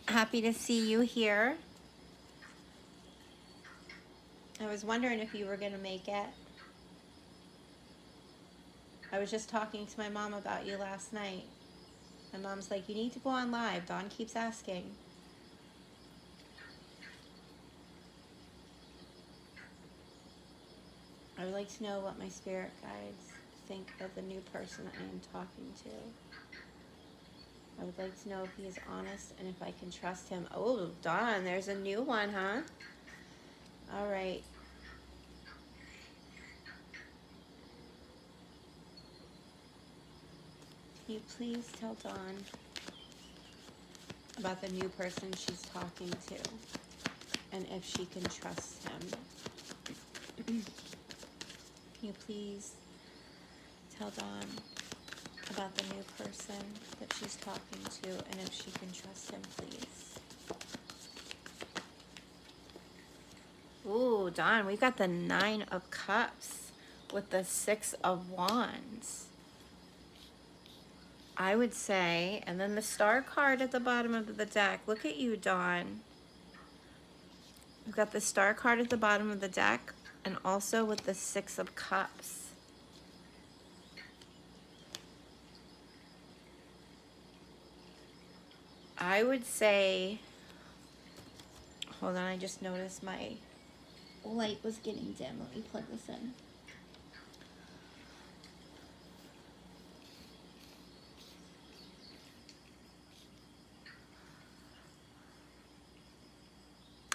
A: Happy to see you here. I was wondering if you were going to make it. I was just talking to my mom about you last night. My mom's like, you need to go on live. Dawn keeps asking. I would like to know what my spirit guides think of the new person I am talking to. I would like to know if he is honest and if I can trust him. Oh, Dawn, there's a new one, huh? All right. Can you please tell Dawn about the new person she's talking to and if she can trust him? Can you please tell Dawn about the new person that she's talking to and if she can trust him, please? Ooh, Dawn, we got the 9 of Cups with the 6 of Wands. I would say, and then the Star card at the bottom of the deck. Look at you, Dawn. We've got the Star card at the bottom of the deck and also with the 6 of Cups. I would say, hold on, I just noticed my light was getting dim. Let me plug this in.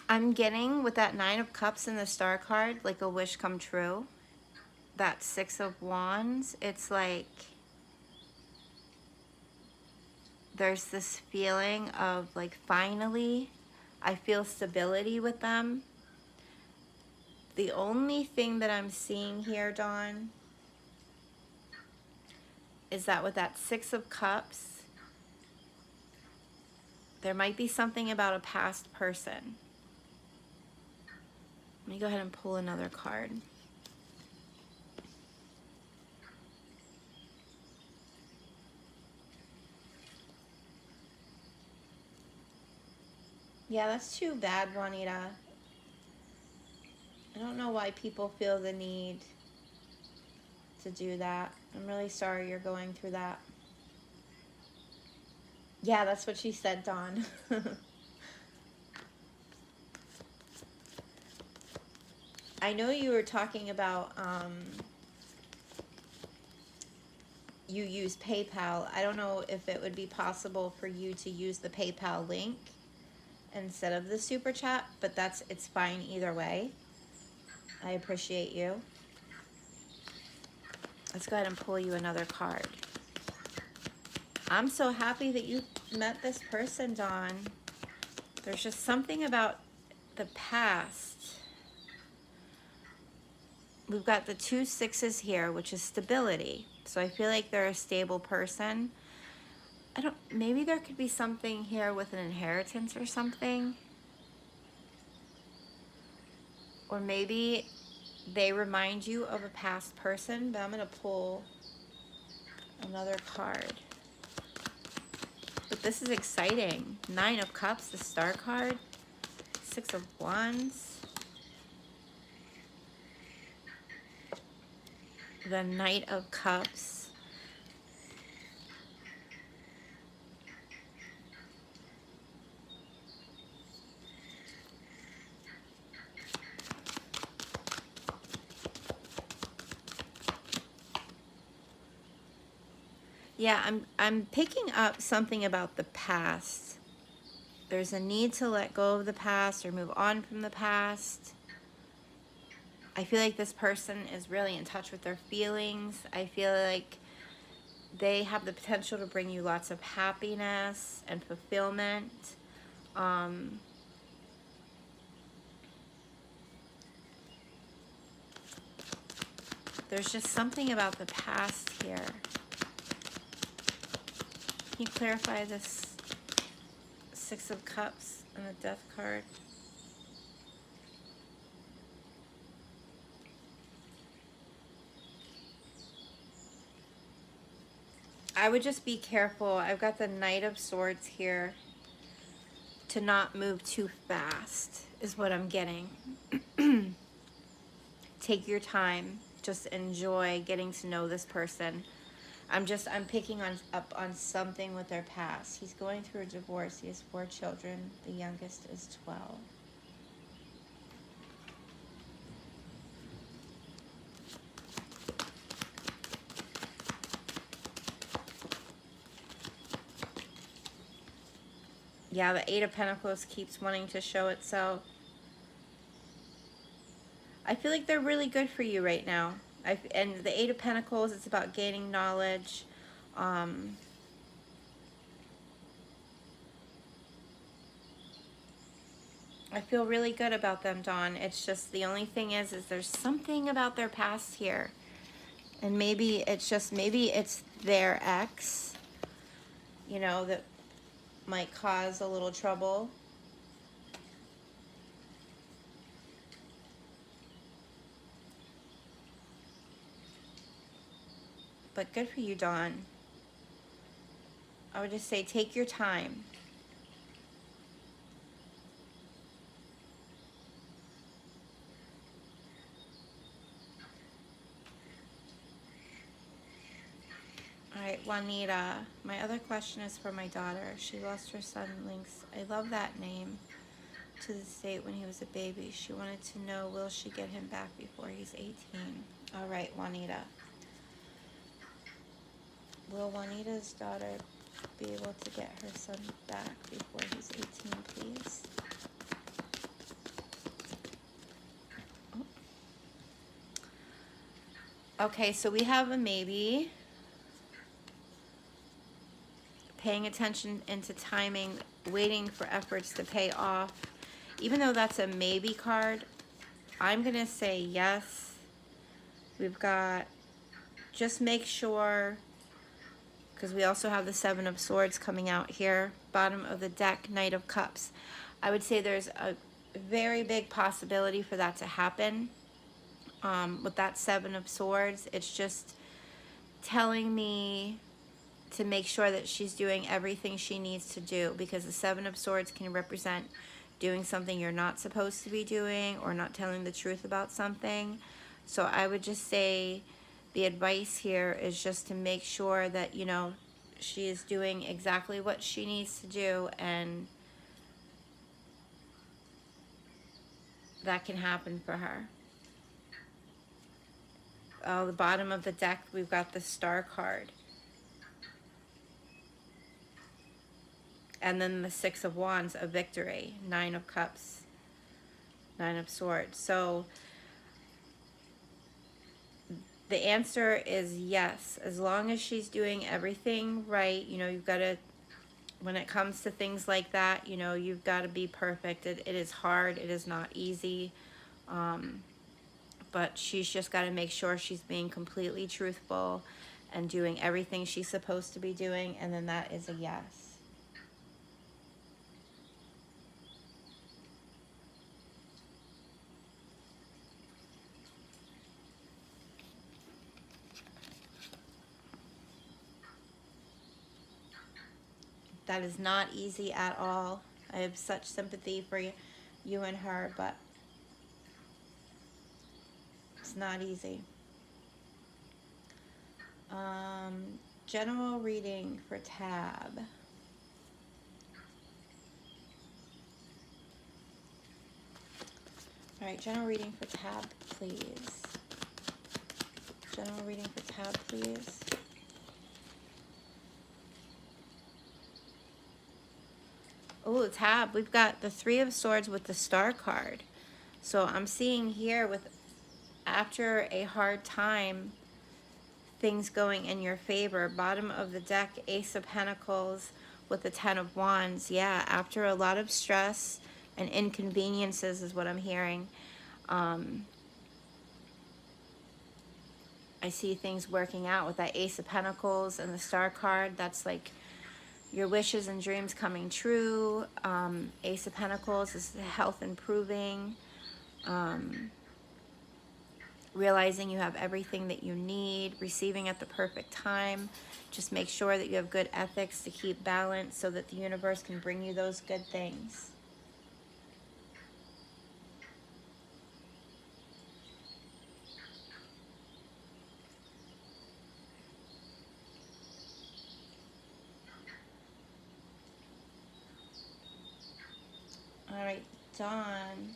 A: I'm getting with that 9 of Cups and the Star card, like a wish come true. That 6 of Wands, it's like there's this feeling of like finally I feel stability with them. The only thing that I'm seeing here, Dawn, is that with that 6 of Cups, there might be something about a past person. Let me go ahead and pull another card. Yeah, that's too bad, Juanita. I don't know why people feel the need to do that. I'm really sorry you're going through that. Yeah, that's what she said, Dawn. I know you were talking about you use PayPal. I don't know if it would be possible for you to use the PayPal link instead of the super chat, but it's fine either way. I appreciate you. Let's go ahead and pull you another card. I'm so happy that you met this person, Dawn. There's just something about the past. We've got the 2 6s here, which is stability. So I feel like they're a stable person. Maybe there could be something here with an inheritance or something. Or maybe they remind you of a past person, but I'm going to pull another card. But this is exciting. 9 of Cups, the Star card, 6 of Wands, the Knight of Cups, yeah, I'm picking up something about the past. There's a need to let go of the past or move on from the past. I feel like this person is really in touch with their feelings. I feel like they have the potential to bring you lots of happiness and fulfillment. There's just something about the past here. Can you clarify this 6 of Cups and the Death card? I would just be careful. I've got the Knight of Swords here. To not move too fast is what I'm getting. Take your time. just enjoy getting to know this person. I'm picking up on something with their past. He's going through a divorce. He has 4 children. The youngest is 12. Yeah, the 8 of Pentacles keeps wanting to show itself. I feel like they're really good for you right now. And the 8 of Pentacles, it's about gaining knowledge. I feel really good about them, Dawn. It's just the only thing is there's something about their past here. And maybe it's their ex, you know, that might cause a little trouble. But good for you, Dawn. I would just say take your time. All right, Juanita. My other question is for my daughter. She lost her son, Lynx. I love that name. To the state when he was a baby. She wanted to know, will she get him back before he's 18? All right, Juanita. Will Juanita's daughter be able to get her son back before he's 18, please? Oh. Okay, so we have a maybe. Paying attention into timing, waiting for efforts to pay off. Even though that's a maybe card, I'm going to say yes. We've got, just make sure, because we also have the 7 of Swords coming out here. Bottom of the deck, Knight of Cups. I would say there's a very big possibility for that to happen. With that 7 of Swords, it's just telling me to make sure that she's doing everything she needs to do, because the 7 of Swords can represent doing something you're not supposed to be doing or not telling the truth about something. So I would just say the advice here is just to make sure that, you know, she is doing exactly what she needs to do, and that can happen for her. Oh, the bottom of the deck, we've got the Star card. And then the 6 of Wands, a victory. 9 of Cups, 9 of Swords. So the answer is yes. As long as she's doing everything right, you know, you've got to, when it comes to things like that, you know, you've got to be perfect. It is hard. It is not easy. But she's just got to make sure she's being completely truthful and doing everything she's supposed to be doing. And then that is a yes. That is not easy at all. I have such sympathy for you and her, but it's not easy. General reading for Tab. All right, general reading for Tab, please. General reading for Tab, please. Oh, Tab, we've got the 3 of Swords with the Star card. So I'm seeing here with, after a hard time, things going in your favor. Bottom of the deck, Ace of Pentacles with the 10 of Wands. Yeah, after a lot of stress and inconveniences is what I'm hearing. I see things working out with that Ace of Pentacles and the Star card. That's like your wishes and dreams coming true. Ace of Pentacles is the health improving. Realizing you have everything that you need. Receiving at the perfect time. Just make sure that you have good ethics to keep balance so that the universe can bring you those good things. Dawn.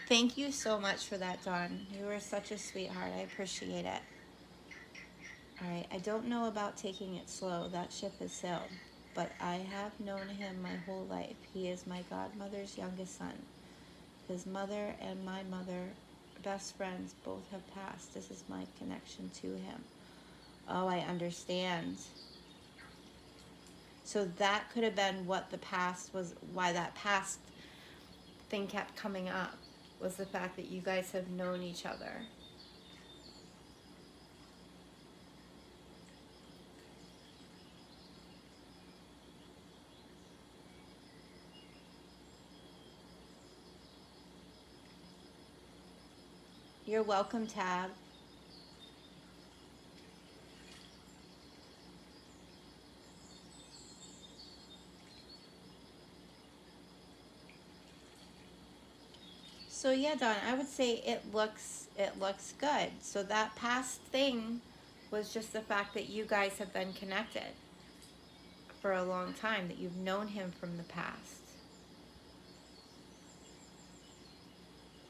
A: Thank you so much for that, Dawn. You were such a sweetheart. I appreciate it. All right, I don't know about taking it slow. That ship has sailed. But I have known him my whole life. He is my godmother's youngest son. His mother and my mother, best friends, both have passed. This is my connection to him. Oh, I understand. So that could have been what the past was, why that past thing kept coming up, was the fact that you guys have known each other. You're welcome, Tab. So yeah, Dawn, I would say it looks good. So that past thing was just the fact that you guys have been connected for a long time, that you've known him from the past.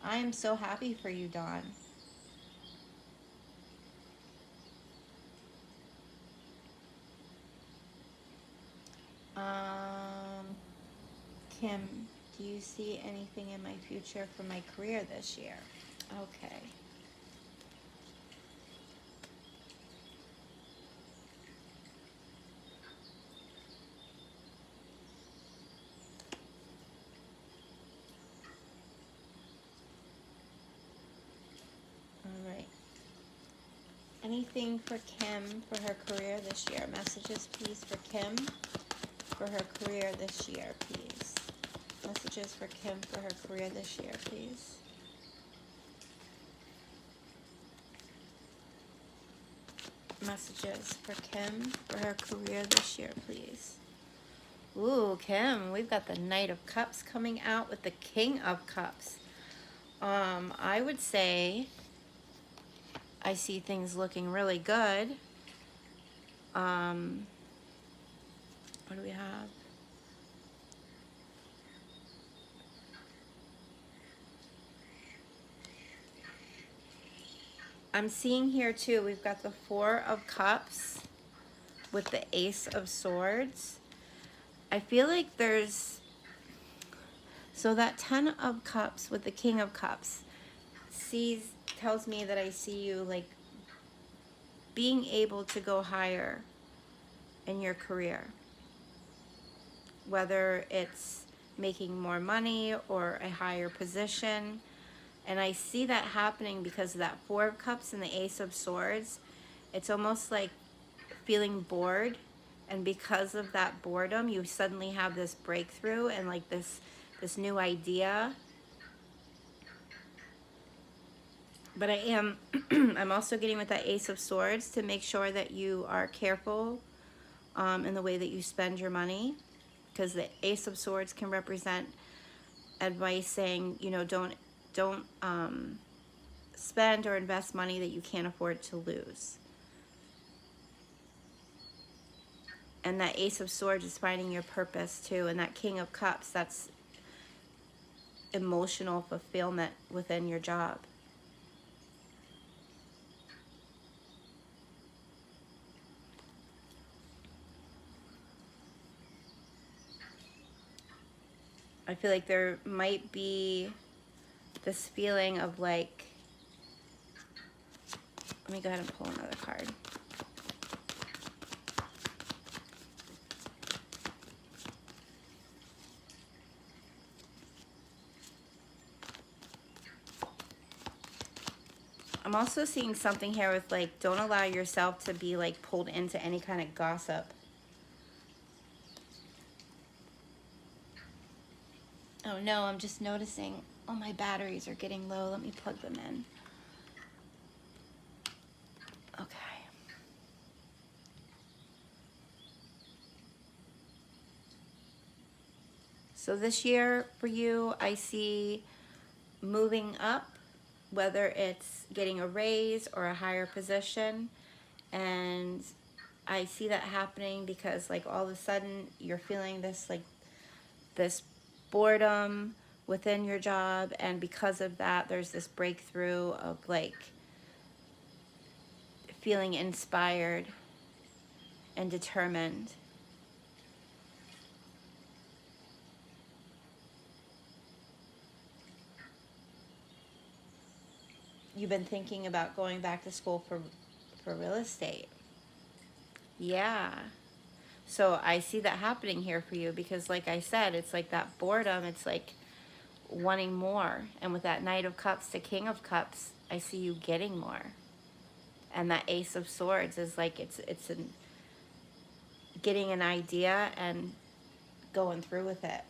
A: I am so happy for you, Dawn. Kim, do you see anything in my future for my career this year? Okay. All right. Anything for Kim for her career this year? Messages, please, for Kim for her career this year, please. Messages for Kim for her career this year, please. Messages for Kim for her career this year, please. Ooh, Kim, we've got the Knight of Cups coming out with the King of Cups. I would say I see things looking really good. What do we have? I'm seeing here too, we've got the Four of Cups with the Ace of Swords. I feel like there's, so that Ten of Cups with the King of Cups tells me that I see you like being able to go higher in your career. Whether it's making more money or a higher position. And I see that happening because of that Four of Cups and the Ace of Swords. It's almost like feeling bored. And because of that boredom, you suddenly have this breakthrough and like this new idea. But I'm also getting with that Ace of Swords to make sure that you are careful in the way that you spend your money. Because the Ace of Swords can represent advice saying, you know, don't spend or invest money that you can't afford to lose. And that Ace of Swords is finding your purpose too. And that King of Cups, that's emotional fulfillment within your job. I feel like there might be this feeling of like, let me go ahead and pull another card. I'm also seeing something here with like, don't allow yourself to be like pulled into any kind of gossip. Oh no, I'm just noticing, oh, my batteries are getting low. Let me plug them in. Okay. So this year for you, I see moving up whether it's getting a raise or a higher position. And I see that happening because like all of a sudden you're feeling this like this boredom within your job, and because of that there's this breakthrough of like feeling inspired and determined. You've been thinking about going back to school for real estate. Yeah. So I see that happening here for you because like I said, it's like that boredom, it's like wanting more. And with that Knight of Cups to King of Cups, I see you getting more. And that Ace of Swords is like it's getting an idea and going through with it.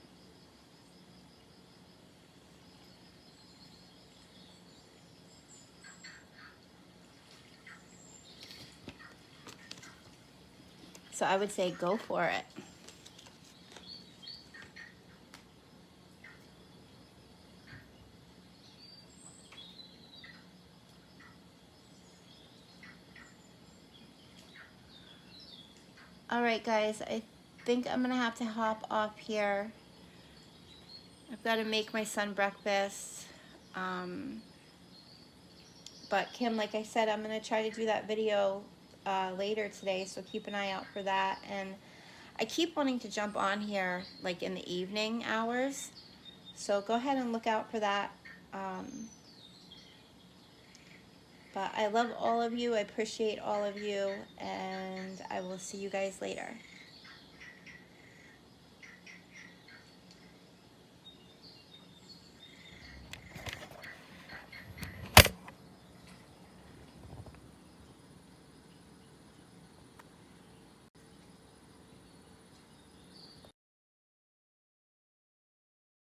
A: So I would say go for it. All right, guys, I think I'm gonna have to hop off here. I've got to make my son breakfast. But Kim, like I said, I'm gonna try to do that video later today, so keep an eye out for that. And I keep wanting to jump on here like in the evening hours, so go ahead and look out for that. But I love all of you. I appreciate all of you, and I will see you guys later.